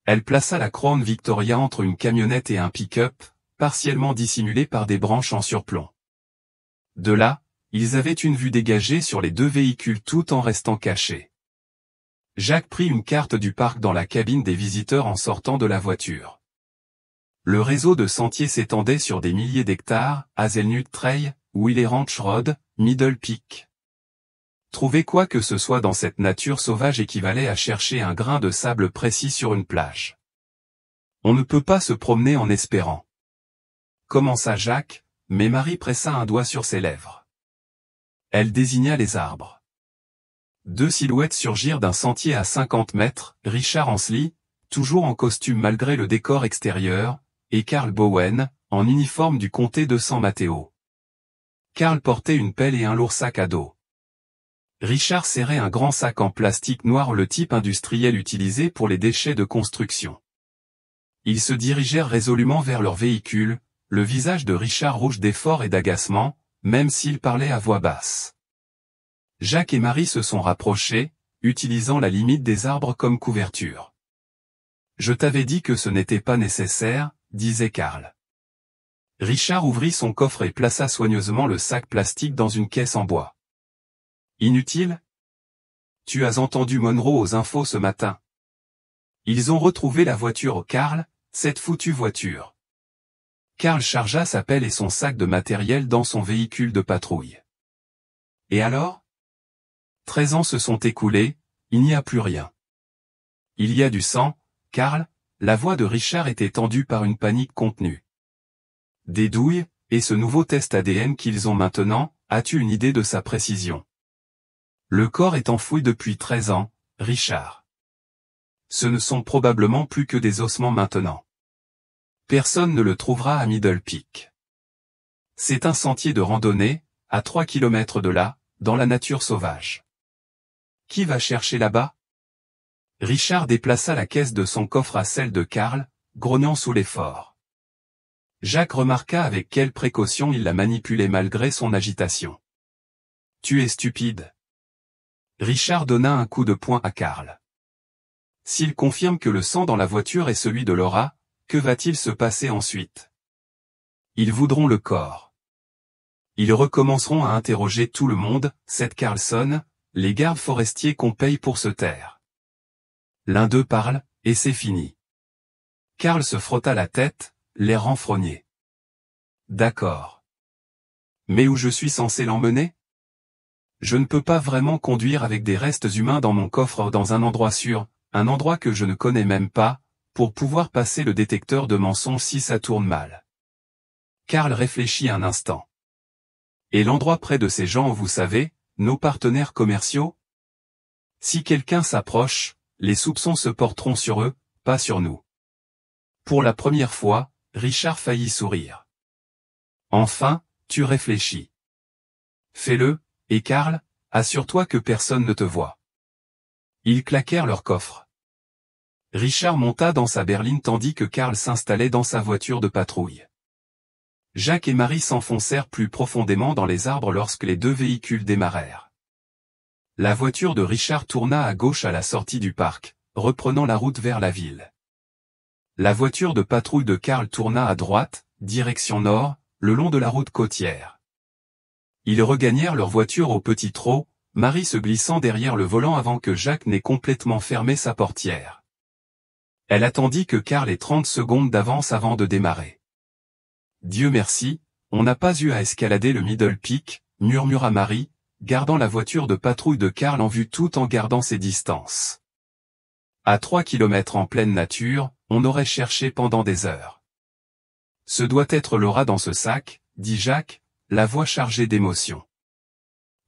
Elle plaça la Crown Victoria entre une camionnette et un pick-up, partiellement dissimulé par des branches en surplomb. De là, ils avaient une vue dégagée sur les 2 véhicules tout en restant cachés. Jacques prit une carte du parc dans la cabine des visiteurs en sortant de la voiture. Le réseau de sentiers s'étendait sur des milliers d'hectares, Hazelnut Trail, Wiley Ranch Road, Middle Peak. Trouver quoi que ce soit dans cette nature sauvage équivalait à chercher un grain de sable précis sur une plage. On ne peut pas se promener en espérant. Commença Jacques, mais Marie pressa un doigt sur ses lèvres. Elle désigna les arbres. 2 silhouettes surgirent d'un sentier à 50 mètres, Richard Ansli, toujours en costume malgré le décor extérieur, et Carl Bowen, en uniforme du comté de San Mateo. Carl portait une pelle et un lourd sac à dos. Richard serrait un grand sac en plastique noir, le type industriel utilisé pour les déchets de construction. Ils se dirigèrent résolument vers leur véhicule, le visage de Richard rouge d'effort et d'agacement, même s'il parlait à voix basse. Jacques et Marie se sont rapprochés, utilisant la limite des arbres comme couverture. Je t'avais dit que ce n'était pas nécessaire, disait Carl. Richard ouvrit son coffre et plaça soigneusement le sac plastique dans une caisse en bois. Inutile? Tu as entendu Monroe aux infos ce matin. Ils ont retrouvé la voiture Karl, cette foutue voiture. Karl chargea sa pelle et son sac de matériel dans son véhicule de patrouille. Et alors? 13 ans se sont écoulés, il n'y a plus rien. Il y a du sang, Karl, la voix de Richard était tendue par une panique contenue. Des douilles, et ce nouveau test ADN qu'ils ont maintenant, as-tu une idée de sa précision? Le corps est enfoui depuis 13 ans, Richard. Ce ne sont probablement plus que des ossements maintenant. Personne ne le trouvera à Middle Peak. C'est un sentier de randonnée, à 3 kilomètres de là, dans la nature sauvage. Qui va chercher là-bas? Richard déplaça la caisse de son coffre à celle de Karl, grognant sous l'effort. Jacques remarqua avec quelle précaution il la manipulait malgré son agitation. Tu es stupide. Richard donna un coup de poing à Karl. S'il confirme que le sang dans la voiture est celui de Laura, que va-t-il se passer ensuite? Ils voudront le corps. Ils recommenceront à interroger tout le monde, cette Carlson, les gardes forestiers qu'on paye pour se taire. L'un d'eux parle, et c'est fini. Karl se frotta la tête, l'air renfrogné. D'accord. Mais où je suis censé l'emmener? Je ne peux pas vraiment conduire avec des restes humains dans mon coffre dans un endroit sûr, un endroit que je ne connais même pas, pour pouvoir passer le détecteur de mensonges si ça tourne mal. Karl réfléchit un instant. Et l'endroit près de ces gens, vous savez, nos partenaires commerciaux? Si quelqu'un s'approche, les soupçons se porteront sur eux, pas sur nous. Pour la première fois, Richard faillit sourire. Enfin, tu réfléchis. Fais-le, et Karl, assure-toi que personne ne te voit. Ils claquèrent leur coffre. Richard monta dans sa berline tandis que Karl s'installait dans sa voiture de patrouille. Jacques et Marie s'enfoncèrent plus profondément dans les arbres lorsque les deux véhicules démarrèrent. La voiture de Richard tourna à gauche à la sortie du parc, reprenant la route vers la ville. La voiture de patrouille de Karl tourna à droite, direction nord, le long de la route côtière. Ils regagnèrent leur voiture au petit trot, Marie se glissant derrière le volant avant que Jacques n'ait complètement fermé sa portière. Elle attendit que Karl ait 30 secondes d'avance avant de démarrer. Dieu merci, on n'a pas eu à escalader le Middle Peak, murmura Marie, gardant la voiture de patrouille de Karl en vue tout en gardant ses distances. À 3 kilomètres en pleine nature, on aurait cherché pendant des heures. Ce doit être Laura dans ce sac, dit Jacques, la voix chargée d'émotion.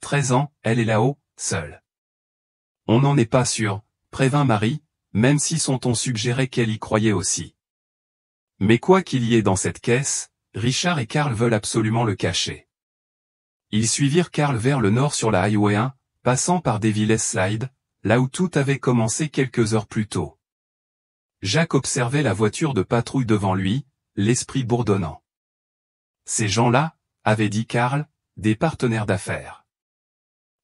13 ans, elle est là-haut, seule. On n'en est pas sûr, prévint Marie, même si son ton suggérait qu'elle y croyait aussi. Mais quoi qu'il y ait dans cette caisse, Richard et Karl veulent absolument le cacher. Ils suivirent Karl vers le nord sur la Highway 1, passant par Devil's Slide, là où tout avait commencé quelques heures plus tôt. Jacques observait la voiture de patrouille devant lui, l'esprit bourdonnant. Ces gens-là, avait dit Karl, des partenaires d'affaires.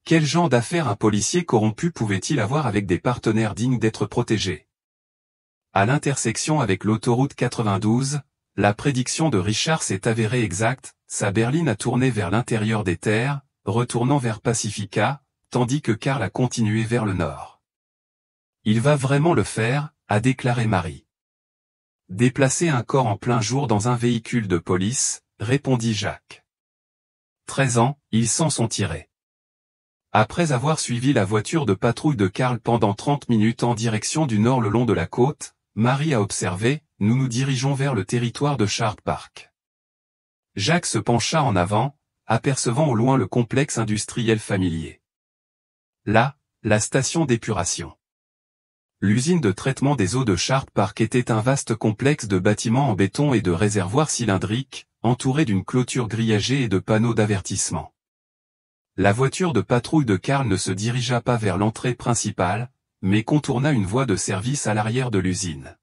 Quel genre d'affaires un policier corrompu pouvait-il avoir avec des partenaires dignes d'être protégés? À l'intersection avec l'autoroute 92, la prédiction de Richard s'est avérée exacte, sa berline a tourné vers l'intérieur des terres, retournant vers Pacifica, tandis que Karl a continué vers le nord. Il va vraiment le faire, a déclaré Marie. Déplacer un corps en plein jour dans un véhicule de police, répondit Jacques. 13 ans, ils s'en sont tirés. Après avoir suivi la voiture de patrouille de Karl pendant 30 minutes en direction du nord le long de la côte, Marie a observé, nous nous dirigeons vers le territoire de Sharp Park. Jacques se pencha en avant, apercevant au loin le complexe industriel familier. Là, la station d'épuration. L'usine de traitement des eaux de Sharp Park était un vaste complexe de bâtiments en béton et de réservoirs cylindriques, entouré d'une clôture grillagée et de panneaux d'avertissement. La voiture de patrouille de Karl ne se dirigea pas vers l'entrée principale, mais contourna une voie de service à l'arrière de l'usine.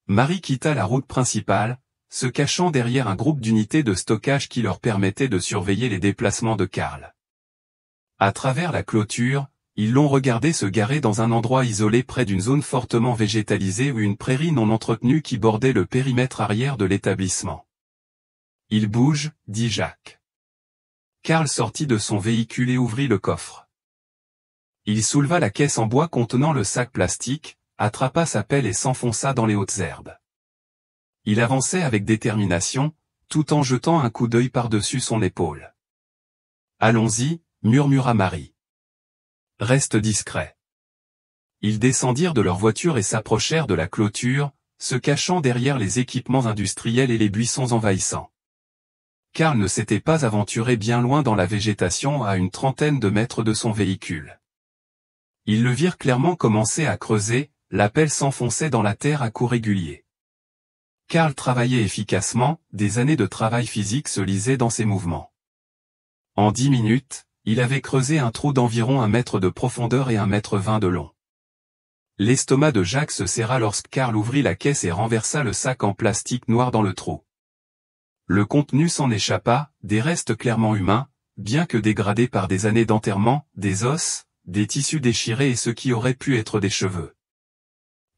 Marie quitta la route principale, se cachant derrière un groupe d'unités de stockage qui leur permettait de surveiller les déplacements de Karl. À travers la clôture, ils l'ont regardé se garer dans un endroit isolé près d'une zone fortement végétalisée ou une prairie non entretenue qui bordait le périmètre arrière de l'établissement. « Il bouge, dit Jacques. Karl sortit de son véhicule et ouvrit le coffre. Il souleva la caisse en bois contenant le sac plastique, attrapa sa pelle et s'enfonça dans les hautes herbes. Il avançait avec détermination, tout en jetant un coup d'œil par-dessus son épaule. « Allons-y » murmura Marie. « Reste discret. » Ils descendirent de leur voiture et s'approchèrent de la clôture, se cachant derrière les équipements industriels et les buissons envahissants. Karl ne s'était pas aventuré bien loin dans la végétation à une trentaine de mètres de son véhicule. Ils le virent clairement commencer à creuser, la pelle s'enfonçait dans la terre à coups réguliers. Karl travaillait efficacement, des années de travail physique se lisaient dans ses mouvements. En 10 minutes, il avait creusé un trou d'environ 1 mètre de profondeur et 1,20 m de long. L'estomac de Jacques se serra lorsque Karl ouvrit la caisse et renversa le sac en plastique noir dans le trou. Le contenu s'en échappa, des restes clairement humains, bien que dégradés par des années d'enterrement, des os, des tissus déchirés et ce qui aurait pu être des cheveux.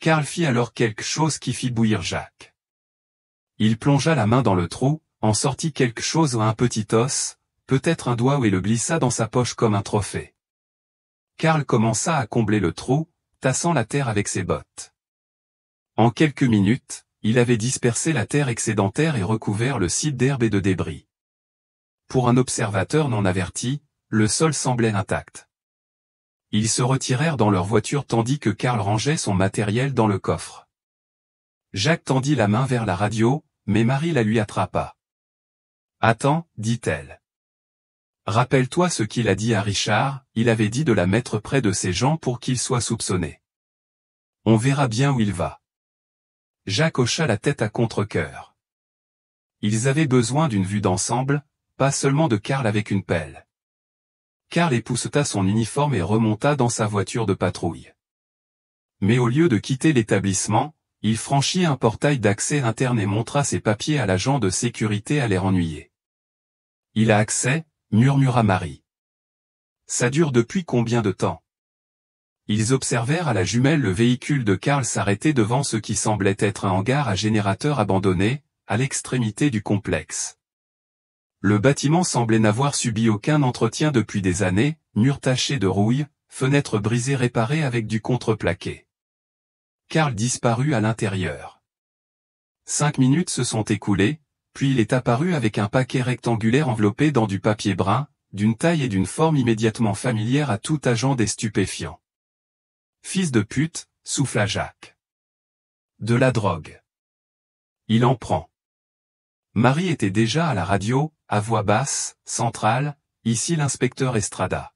Karl fit alors quelque chose qui fit bouillir Jacques. Il plongea la main dans le trou, en sortit quelque chose ou un petit os, peut-être un doigt et le glissa dans sa poche comme un trophée. Karl commença à combler le trou, tassant la terre avec ses bottes. En quelques minutes, il avait dispersé la terre excédentaire et recouvert le site d'herbe et de débris. Pour un observateur non averti, le sol semblait intact. Ils se retirèrent dans leur voiture tandis que Karl rangeait son matériel dans le coffre. Jacques tendit la main vers la radio, mais Marie la lui attrapa. « Attends, dit-elle. Rappelle-toi ce qu'il a dit à Richard, il avait dit de la mettre près de ces gens pour qu'il soit soupçonné. On verra bien où il va. » Jacques hocha la tête à contre-cœur. Ils avaient besoin d'une vue d'ensemble, pas seulement de Karl avec une pelle. Karl épousseta son uniforme et remonta dans sa voiture de patrouille. Mais au lieu de quitter l'établissement, il franchit un portail d'accès interne et montra ses papiers à l'agent de sécurité à l'air ennuyé. « Il a accès » murmura Marie. « Ça dure depuis combien de temps ?» Ils observèrent à la jumelle le véhicule de Karl s'arrêter devant ce qui semblait être un hangar à générateur abandonné, à l'extrémité du complexe. Le bâtiment semblait n'avoir subi aucun entretien depuis des années, murs tachés de rouille, fenêtres brisées réparées avec du contreplaqué. Karl disparut à l'intérieur. 5 minutes se sont écoulées, puis il est apparu avec un paquet rectangulaire enveloppé dans du papier brun, d'une taille et d'une forme immédiatement familière à tout agent des stupéfiants. « Fils de pute » souffla Jacques. « De la drogue. Il en prend. » Marie était déjà à la radio, à voix basse, centrale, ici l'inspecteur Estrada.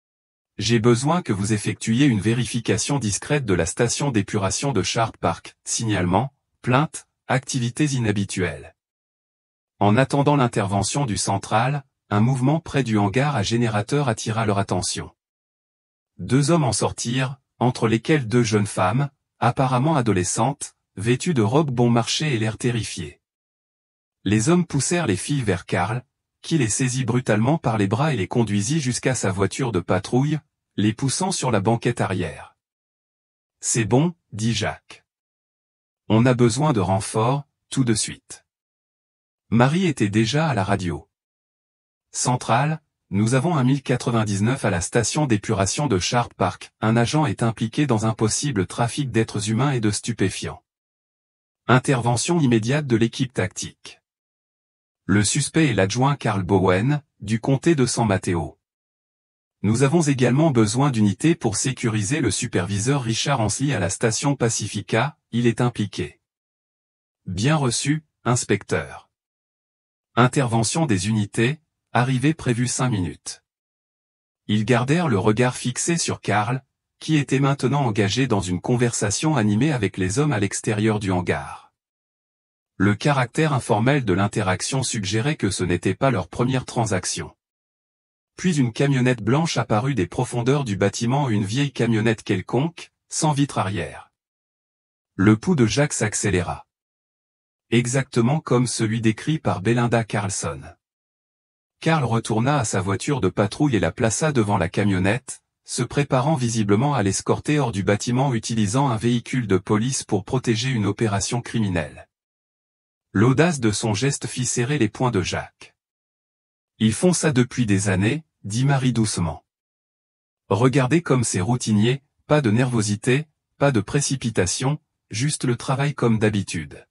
« J'ai besoin que vous effectuiez une vérification discrète de la station d'épuration de Sharp Park, signalement, plainte, activités inhabituelles. » En attendant l'intervention du central, un mouvement près du hangar à générateur attira leur attention. 2 hommes en sortirent, entre lesquels 2 jeunes femmes, apparemment adolescentes, vêtues de robes bon marché et l'air terrifiées. Les hommes poussèrent les filles vers Karl, qui les saisit brutalement par les bras et les conduisit jusqu'à sa voiture de patrouille, les poussant sur la banquette arrière. « C'est bon, dit Jacques. On a besoin de renforts, tout de suite. » Marie était déjà à la radio. « Centrale, nous avons un 1099 à la station d'épuration de Sharp Park. Un agent est impliqué dans un possible trafic d'êtres humains et de stupéfiants. Intervention immédiate de l'équipe tactique. Le suspect est l'adjoint Karl Bowen, du comté de San Mateo. Nous avons également besoin d'unités pour sécuriser le superviseur Richard Ansley à la station Pacifica, il est impliqué. Bien reçu, inspecteur. Intervention des unités, arrivée prévue 5 minutes. Ils gardèrent le regard fixé sur Karl, qui était maintenant engagé dans une conversation animée avec les hommes à l'extérieur du hangar. Le caractère informel de l'interaction suggérait que ce n'était pas leur première transaction. Puis une camionnette blanche apparut des profondeurs du bâtiment, une vieille camionnette quelconque, sans vitre arrière. Le pouls de Jacques s'accéléra. Exactement comme celui décrit par Belinda Carlson. Karl retourna à sa voiture de patrouille et la plaça devant la camionnette, se préparant visiblement à l'escorter hors du bâtiment utilisant un véhicule de police pour protéger une opération criminelle. L'audace de son geste fit serrer les poings de Jacques. « Ils font ça depuis des années, » dit Marie doucement. « Regardez comme c'est routinier, pas de nervosité, pas de précipitation, juste le travail comme d'habitude.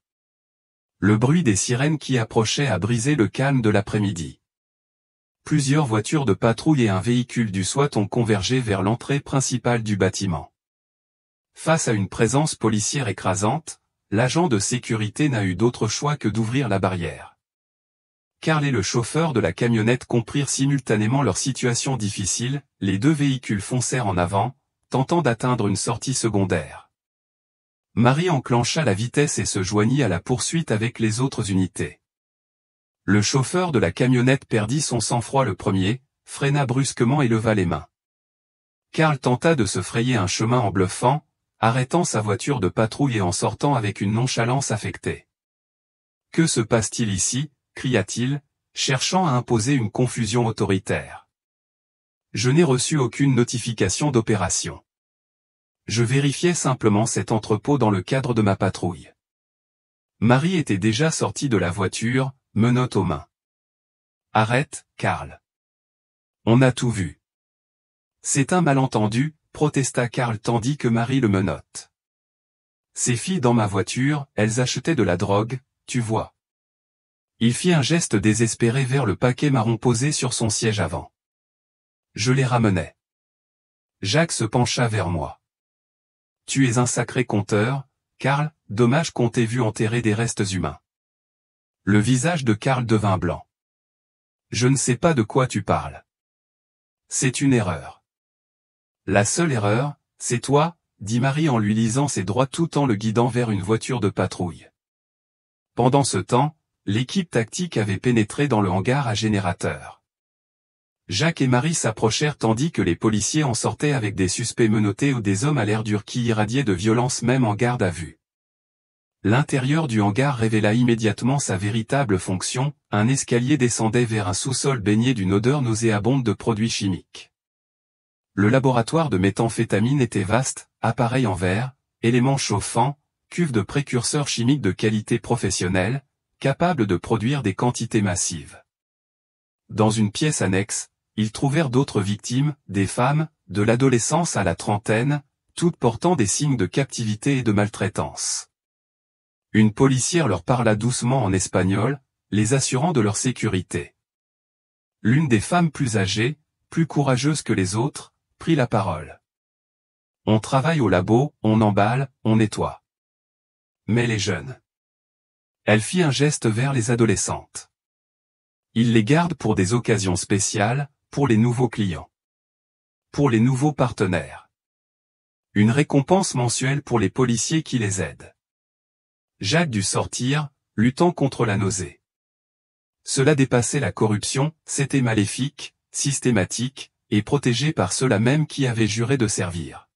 Le bruit des sirènes qui approchaient a brisé le calme de l'après-midi. Plusieurs voitures de patrouille et un véhicule du SWAT ont convergé vers l'entrée principale du bâtiment. Face à une présence policière écrasante, l'agent de sécurité n'a eu d'autre choix que d'ouvrir la barrière. Carl et le chauffeur de la camionnette comprirent simultanément leur situation difficile, les deux véhicules foncèrent en avant, tentant d'atteindre une sortie secondaire. Marie enclencha la vitesse et se joignit à la poursuite avec les autres unités. Le chauffeur de la camionnette perdit son sang-froid le premier, freina brusquement et leva les mains. Carl tenta de se frayer un chemin en bluffant, arrêtant sa voiture de patrouille et en sortant avec une nonchalance affectée. « Que se passe-t-il ici ?» cria-t-il, cherchant à imposer une confusion autoritaire. « Je n'ai reçu aucune notification d'opération. Je vérifiais simplement cet entrepôt dans le cadre de ma patrouille. » Marie était déjà sortie de la voiture, menottes aux mains. « Arrête, Carl. On a tout vu. »« C'est un malentendu, » protesta Carl tandis que Marie le menotte. « Ces filles dans ma voiture, elles achetaient de la drogue, tu vois. » Il fit un geste désespéré vers le paquet marron posé sur son siège avant. « Je les ramenais. » Jacques se pencha vers moi. « Tu es un sacré conteur, Carl, dommage qu'on t'ait vu enterrer des restes humains. » Le visage de Carl devint blanc. « Je ne sais pas de quoi tu parles. C'est une erreur. » « La seule erreur, c'est toi, » dit Marie en lui lisant ses droits tout en le guidant vers une voiture de patrouille. Pendant ce temps, l'équipe tactique avait pénétré dans le hangar à générateur. Jacques et Marie s'approchèrent tandis que les policiers en sortaient avec des suspects menottés ou des hommes à l'air dur qui irradiaient de violence même en garde à vue. L'intérieur du hangar révéla immédiatement sa véritable fonction, un escalier descendait vers un sous-sol baigné d'une odeur nauséabonde de produits chimiques. Le laboratoire de méthamphétamine était vaste, appareil en verre, éléments chauffants, cuves de précurseurs chimiques de qualité professionnelle, capables de produire des quantités massives. Dans une pièce annexe, ils trouvèrent d'autres victimes, des femmes, de l'adolescence à la trentaine, toutes portant des signes de captivité et de maltraitance. Une policière leur parla doucement en espagnol, les assurant de leur sécurité. L'une des femmes plus âgées, plus courageuse que les autres, prit la parole. « On travaille au labo, on emballe, on nettoie. Mais les jeunes. » Elle fit un geste vers les adolescentes. « Ils les gardent pour des occasions spéciales, pour les nouveaux clients. Pour les nouveaux partenaires. Une récompense mensuelle pour les policiers qui les aident. » Jacques dut sortir, luttant contre la nausée. Cela dépassait la corruption, c'était maléfique, systématique, et protégé par ceux-là même qui avaient juré de servir.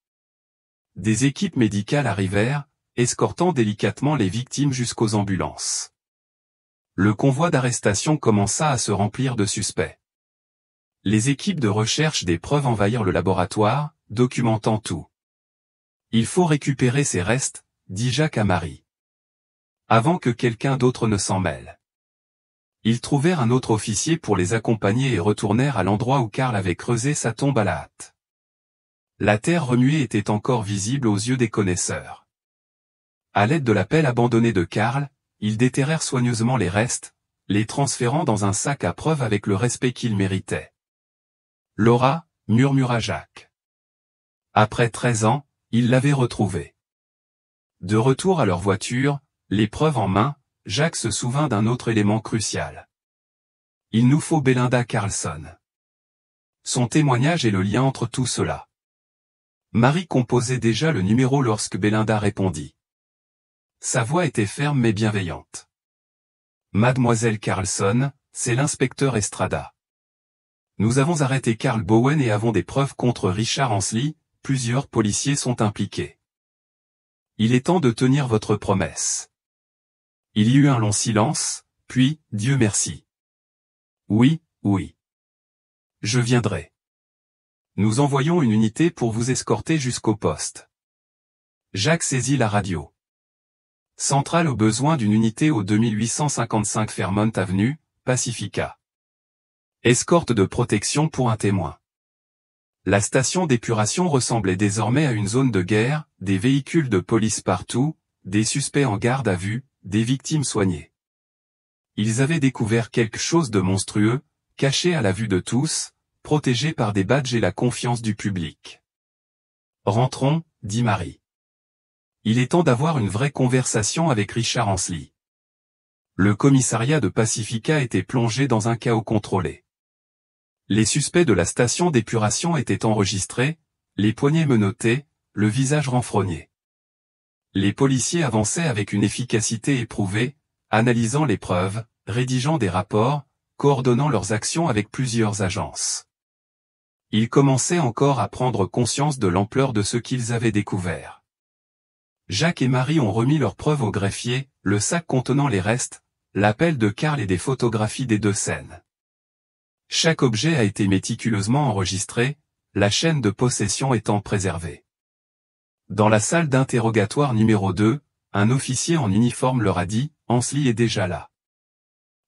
Des équipes médicales arrivèrent, escortant délicatement les victimes jusqu'aux ambulances. Le convoi d'arrestation commença à se remplir de suspects. Les équipes de recherche des preuves envahirent le laboratoire, documentant tout. « Il faut récupérer ces restes, » dit Jacques à Marie. « Avant que quelqu'un d'autre ne s'en mêle. » Ils trouvèrent un autre officier pour les accompagner et retournèrent à l'endroit où Carl avait creusé sa tombe à la hâte. La terre remuée était encore visible aux yeux des connaisseurs. À l'aide de la pelle abandonnée de Carl, ils déterrèrent soigneusement les restes, les transférant dans un sac à preuve avec le respect qu'ils méritaient. « Laura, » murmura Jacques. Après 13 ans, ils l'avaient retrouvée. De retour à leur voiture, les preuves en main, Jacques se souvint d'un autre élément crucial. Il nous faut Belinda Carlson. Son témoignage est le lien entre tout cela. Marie composait déjà le numéro lorsque Belinda répondit. Sa voix était ferme mais bienveillante. Mademoiselle Carlson, c'est l'inspecteur Estrada. Nous avons arrêté Carl Bowen et avons des preuves contre Richard Ansley, plusieurs policiers sont impliqués. Il est temps de tenir votre promesse. Il y eut un long silence, puis, Dieu merci. Oui, oui. Je viendrai. Nous envoyons une unité pour vous escorter jusqu'au poste. Jacques saisit la radio. Centrale au besoin d'une unité au 2855 Fairmont Avenue, Pacifica. Escorte de protection pour un témoin. La station d'épuration ressemblait désormais à une zone de guerre, des véhicules de police partout, des suspects en garde à vue, des victimes soignées. Ils avaient découvert quelque chose de monstrueux, caché à la vue de tous, protégé par des badges et la confiance du public. « Rentrons, » dit Marie. « Il est temps d'avoir une vraie conversation avec Richard Ansley. » Le commissariat de Pacifica était plongé dans un chaos contrôlé. Les suspects de la station d'épuration étaient enregistrés, les poignets menottés, le visage renfrogné. Les policiers avançaient avec une efficacité éprouvée, analysant les preuves, rédigeant des rapports, coordonnant leurs actions avec plusieurs agences. Ils commençaient encore à prendre conscience de l'ampleur de ce qu'ils avaient découvert. Jacques et Marie ont remis leurs preuves au greffier, le sac contenant les restes, l'appel de Karl et des photographies des deux scènes. Chaque objet a été méticuleusement enregistré, la chaîne de possession étant préservée. Dans la salle d'interrogatoire numéro 2, un officier en uniforme leur a dit « Ansley est déjà là.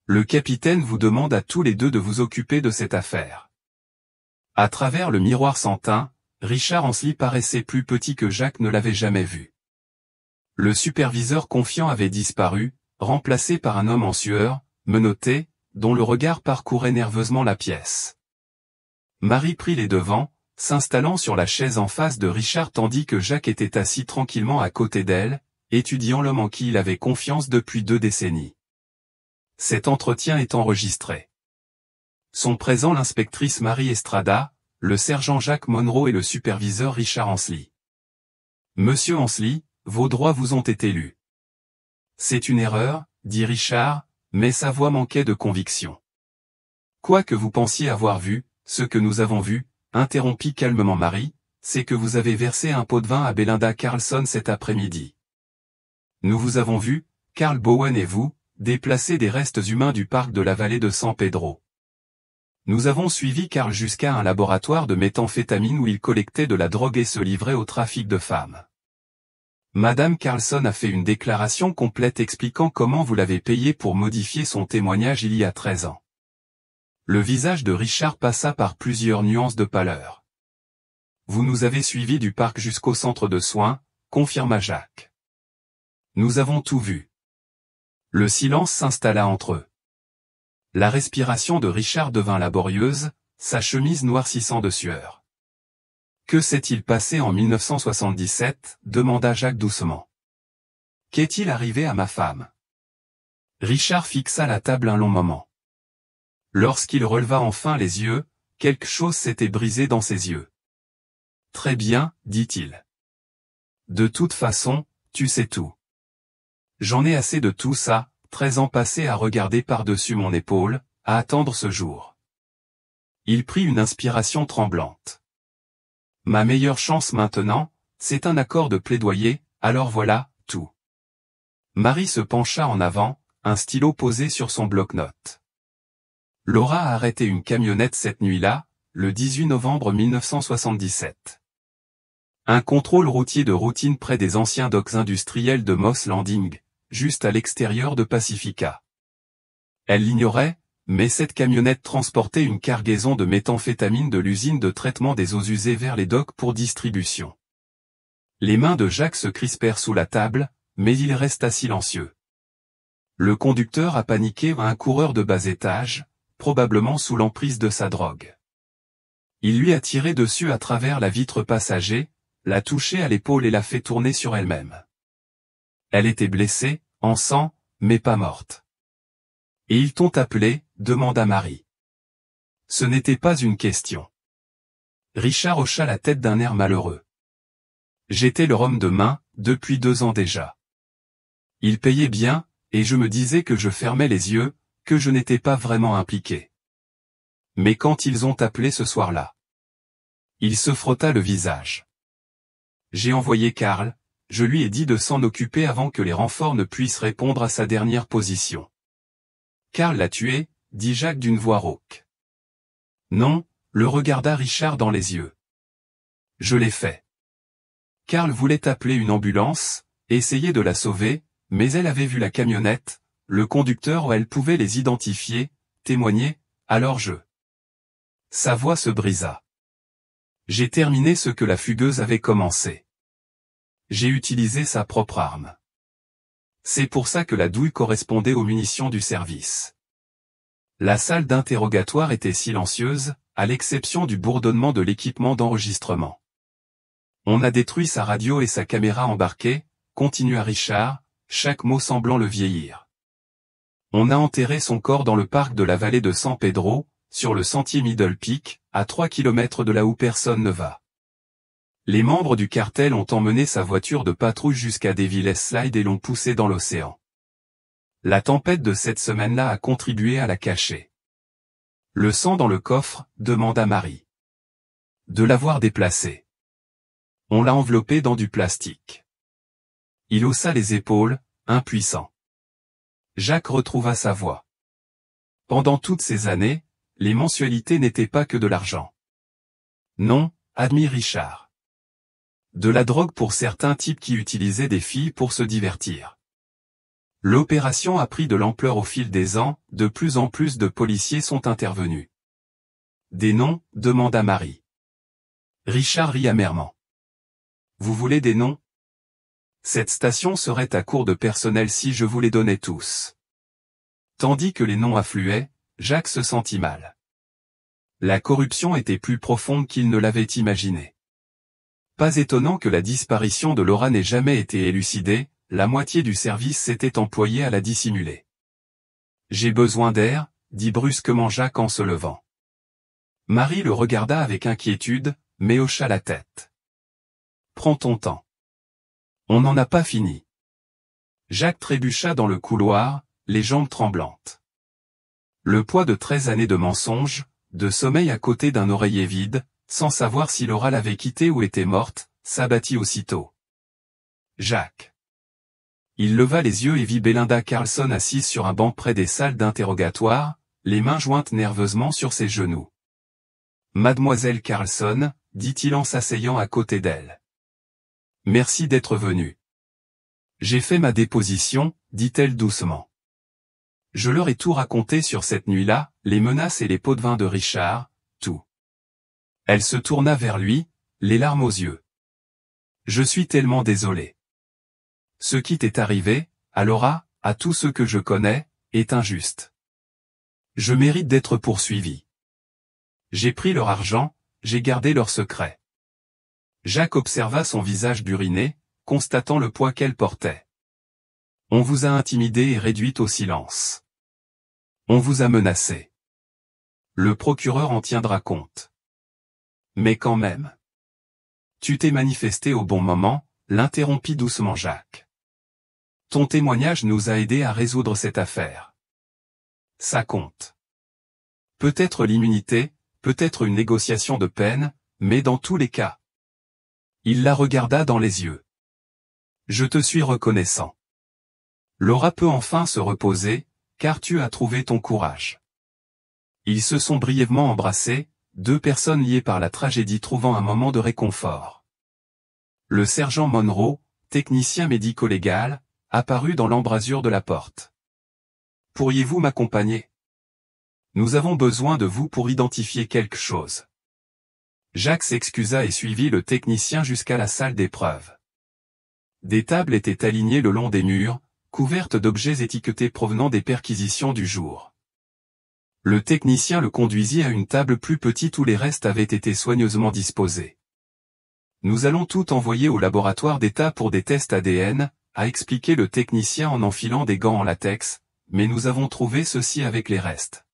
Le capitaine vous demande à tous les deux de vous occuper de cette affaire. » À travers le miroir sans teint, Richard Ansley paraissait plus petit que Jacques ne l'avait jamais vu. Le superviseur confiant avait disparu, remplacé par un homme en sueur, menotté, dont le regard parcourait nerveusement la pièce. Marie prit les devants, s'installant sur la chaise en face de Richard tandis que Jacques était assis tranquillement à côté d'elle, étudiant l'homme en qui il avait confiance depuis 2 décennies. Cet entretien est enregistré. Sont présents l'inspectrice Marie Estrada, le sergent Jacques Monroe et le superviseur Richard Ansley. Monsieur Ansley, vos droits vous ont été lus. C'est une erreur, dit Richard, mais sa voix manquait de conviction. Quoi que vous pensiez avoir vu, ce que nous avons vu, interrompit calmement Marie, c'est que vous avez versé un pot de vin à Belinda Carlson cet après-midi. Nous vous avons vu, Carl Bowen et vous, déplacer des restes humains du parc de la vallée de San Pedro. Nous avons suivi Carl jusqu'à un laboratoire de méthamphétamine où il collectait de la drogue et se livrait au trafic de femmes. Madame Carlson a fait une déclaration complète expliquant comment vous l'avez payé pour modifier son témoignage il y a 13 ans. Le visage de Richard passa par plusieurs nuances de pâleur. Vous nous avez suivis du parc jusqu'au centre de soins, confirma Jacques. Nous avons tout vu. Le silence s'installa entre eux. La respiration de Richard devint laborieuse, sa chemise noircissant de sueur. Que s'est-il passé en 1977 demanda Jacques doucement. Qu'est-il arrivé à ma femme? Richard fixa la table un long moment. Lorsqu'il releva enfin les yeux, quelque chose s'était brisé dans ses yeux. Très bien, dit-il. De toute façon, tu sais tout. J'en ai assez de tout ça, 13 ans passés à regarder par-dessus mon épaule, à attendre ce jour. Il prit une inspiration tremblante. Ma meilleure chance maintenant, c'est un accord de plaidoyer, alors voilà, tout. Marie se pencha en avant, un stylo posé sur son bloc-notes. Laura a arrêté une camionnette cette nuit-là, le 18 novembre 1977. Un contrôle routier de routine près des anciens docks industriels de Moss Landing, juste à l'extérieur de Pacifica. Elle l'ignorait, mais cette camionnette transportait une cargaison de méthamphétamine de l'usine de traitement des eaux usées vers les docks pour distribution. Les mains de Jacques se crispèrent sous la table, mais il resta silencieux. Le conducteur a paniqué à un coureur de bas étage, probablement sous l'emprise de sa drogue. Il lui a tiré dessus à travers la vitre passager, l'a touché à l'épaule et l'a fait tourner sur elle-même. Elle était blessée, en sang, mais pas morte. Et ils t'ont appelé, demanda Marie. Ce n'était pas une question. Richard hocha la tête d'un air malheureux. J'étais leur homme de main, depuis 2 ans déjà. Ils payaient bien, et je me disais que je fermais les yeux, que je n'étais pas vraiment impliqué. Mais quand ils ont appelé ce soir-là, il se frotta le visage. J'ai envoyé Karl, je lui ai dit de s'en occuper avant que les renforts ne puissent répondre à sa dernière position. Karl l'a tué, dit Jacques d'une voix rauque. Non, le regarda Richard dans les yeux. Je l'ai fait. Karl voulait appeler une ambulance, essayer de la sauver, mais elle avait vu la camionnette, le conducteur où elle pouvait les identifier, témoigner, alors Sa voix se brisa. J'ai terminé ce que la fugueuse avait commencé. J'ai utilisé sa propre arme. C'est pour ça que la douille correspondait aux munitions du service. La salle d'interrogatoire était silencieuse, à l'exception du bourdonnement de l'équipement d'enregistrement. On a détruit sa radio et sa caméra embarquée, continua Richard, chaque mot semblant le vieillir. On a enterré son corps dans le parc de la vallée de San Pedro, sur le sentier Middle Peak, à 3 kilomètres de là où personne ne va. Les membres du cartel ont emmené sa voiture de patrouille jusqu'à Devil's Slide et l'ont poussé dans l'océan. La tempête de cette semaine-là a contribué à la cacher. Le sang dans le coffre, demanda Marie. De l'avoir déplacé. On l'a enveloppé dans du plastique. Il haussa les épaules, impuissant. Jacques retrouva sa voix. Pendant toutes ces années, les mensualités n'étaient pas que de l'argent. Non, admit Richard. De la drogue pour certains types qui utilisaient des filles pour se divertir. L'opération a pris de l'ampleur au fil des ans, de plus en plus de policiers sont intervenus. Des noms, demanda Marie. Richard rit amèrement. Vous voulez des noms? Cette station serait à court de personnel si je vous les donnais tous. Tandis que les noms affluaient, Jacques se sentit mal. La corruption était plus profonde qu'il ne l'avait imaginé. Pas étonnant que la disparition de Laura n'ait jamais été élucidée, la moitié du service s'était employée à la dissimuler. J'ai besoin d'air, dit brusquement Jacques en se levant. Marie le regarda avec inquiétude, mais hocha la tête. Prends ton temps. On n'en a pas fini. Jacques trébucha dans le couloir, les jambes tremblantes. Le poids de 13 années de mensonges, de sommeil à côté d'un oreiller vide, sans savoir si Laura l'avait quittée ou était morte, s'abattit aussitôt. Jacques. Il leva les yeux et vit Belinda Carlson assise sur un banc près des salles d'interrogatoire, les mains jointes nerveusement sur ses genoux. Mademoiselle Carlson, dit-il en s'asseyant à côté d'elle. Merci d'être venue. J'ai fait ma déposition, dit-elle doucement. Je leur ai tout raconté sur cette nuit-là, les menaces et les pots de vin de Richard, tout. Elle se tourna vers lui, les larmes aux yeux. Je suis tellement désolé. Ce qui t'est arrivé, à Laura, à tous ceux que je connais, est injuste. Je mérite d'être poursuivi. J'ai pris leur argent, j'ai gardé leur secret. Jacques observa son visage buriné, constatant le poids qu'elle portait. On vous a intimidé et réduite au silence. On vous a menacé. Le procureur en tiendra compte. Mais quand même. Tu t'es manifesté au bon moment, l'interrompit doucement Jacques. Ton témoignage nous a aidés à résoudre cette affaire. Ça compte. Peut-être l'immunité, peut-être une négociation de peine, mais dans tous les cas. Il la regarda dans les yeux. Je te suis reconnaissant. Laura peut enfin se reposer, car tu as trouvé ton courage. Ils se sont brièvement embrassés, deux personnes liées par la tragédie trouvant un moment de réconfort. Le sergent Monroe, technicien médico-légal, apparut dans l'embrasure de la porte. Pourriez-vous m'accompagner? Nous avons besoin de vous pour identifier quelque chose. Jacques s'excusa et suivit le technicien jusqu'à la salle d'épreuve. Des tables étaient alignées le long des murs, couvertes d'objets étiquetés provenant des perquisitions du jour. Le technicien le conduisit à une table plus petite où les restes avaient été soigneusement disposés. Nous allons tout envoyer au laboratoire d'État pour des tests ADN, a expliqué le technicien en enfilant des gants en latex, mais nous avons trouvé ceci avec les restes.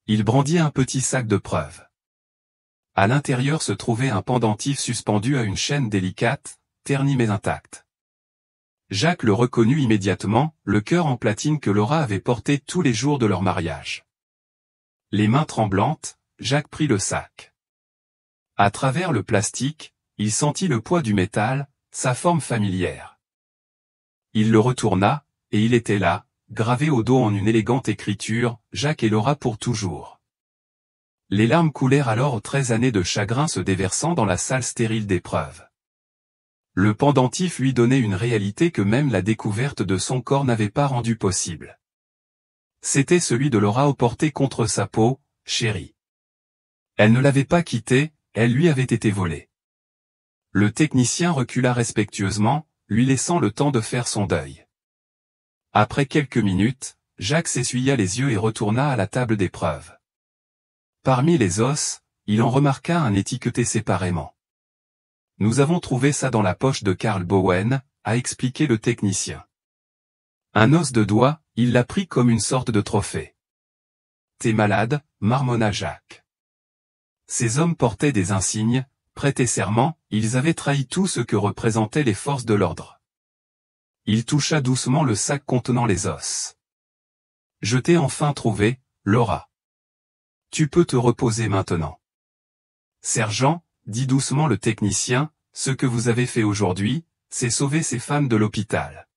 Il brandit un petit sac de preuves. À l'intérieur se trouvait un pendentif suspendu à une chaîne délicate, ternie mais intacte. Jacques le reconnut immédiatement, le cœur en platine que Laura avait porté tous les jours de leur mariage. Les mains tremblantes, Jacques prit le sac. À travers le plastique, il sentit le poids du métal, sa forme familière. Il le retourna, et il était là, gravé au dos en une élégante écriture, Jacques et Laura pour toujours. Les larmes coulèrent alors aux 13 années de chagrin se déversant dans la salle stérile d'épreuve. Le pendentif lui donnait une réalité que même la découverte de son corps n'avait pas rendu possible. C'était celui de Laura au porté contre sa peau, chérie. Elle ne l'avait pas quitté, elle lui avait été volée. Le technicien recula respectueusement, lui laissant le temps de faire son deuil. Après quelques minutes, Jacques s'essuya les yeux et retourna à la table d'épreuve. Parmi les os, il en remarqua un étiqueté séparément. « Nous avons trouvé ça dans la poche de Karl Bowen », a expliqué le technicien. Un os de doigt, il l'a pris comme une sorte de trophée. « T'es malade », marmonna Jacques. Ces hommes portaient des insignes, prêtaient serment, ils avaient trahi tout ce que représentaient les forces de l'ordre. Il toucha doucement le sac contenant les os. « Je t'ai enfin trouvé, Laura. Tu peux te reposer maintenant. » « Sergent, » dit doucement le technicien, « ce que vous avez fait aujourd'hui, c'est sauver ces femmes de l'hôpital.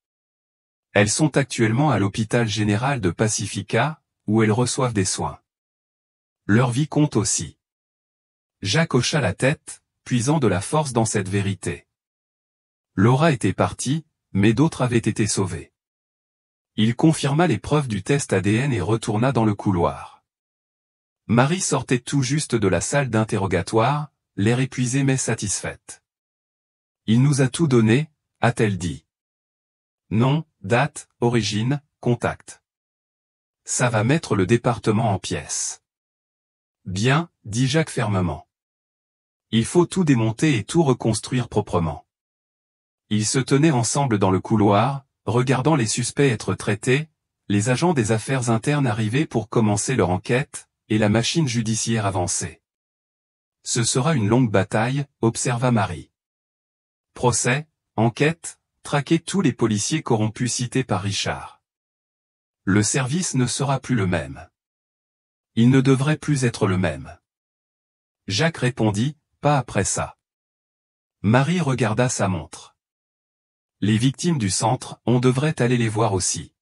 Elles sont actuellement à l'hôpital général de Pacifica, où elles reçoivent des soins. Leur vie compte aussi. » Jacques hocha la tête, puisant de la force dans cette vérité. Laura était partie, mais d'autres avaient été sauvés. Il confirma les preuves du test ADN et retourna dans le couloir. Marie sortait tout juste de la salle d'interrogatoire, l'air épuisé mais satisfaite. « Il nous a tout donné », a-t-elle dit. « Nom, date, origine, contact. Ça va mettre le département en pièces. »« Bien, » dit Jacques fermement. « Il faut tout démonter et tout reconstruire proprement. » Ils se tenaient ensemble dans le couloir, regardant les suspects être traités, les agents des affaires internes arriver pour commencer leur enquête, et la machine judiciaire avancer. « Ce sera une longue bataille, » observa Marie. « Procès, enquête, traquer tous les policiers corrompus cités par Richard. Le service ne sera plus le même. Il ne devrait plus être le même. » Jacques répondit, « Pas après ça. » Marie regarda sa montre. Les victimes du centre, on devrait aller les voir aussi.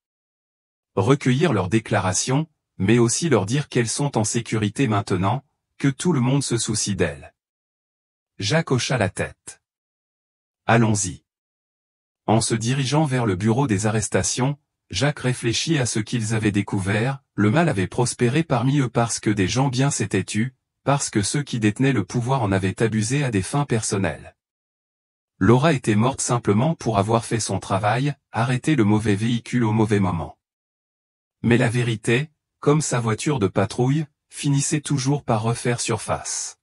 Recueillir leurs déclarations, mais aussi leur dire qu'elles sont en sécurité maintenant, que tout le monde se soucie d'elles. Jacques hocha la tête. Allons-y. En se dirigeant vers le bureau des arrestations, Jacques réfléchit à ce qu'ils avaient découvert, le mal avait prospéré parmi eux parce que des gens bien s'étaient tus, parce que ceux qui détenaient le pouvoir en avaient abusé à des fins personnelles. Laura était morte simplement pour avoir fait son travail, arrêter le mauvais véhicule au mauvais moment. Mais la vérité, comme sa voiture de patrouille, finissait toujours par refaire surface.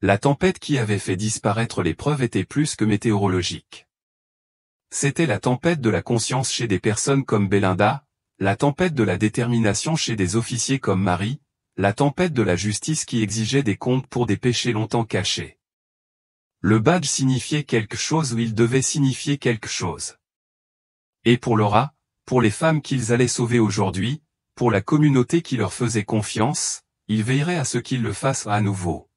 La tempête qui avait fait disparaître les preuves était plus que météorologique. C'était la tempête de la conscience chez des personnes comme Belinda, la tempête de la détermination chez des officiers comme Marie, la tempête de la justice qui exigeait des comptes pour des péchés longtemps cachés. Le badge signifiait quelque chose ou il devait signifier quelque chose. Et pour Laura, pour les femmes qu'ils allaient sauver aujourd'hui, pour la communauté qui leur faisait confiance, ils veilleraient à ce qu'ils le fassent à nouveau.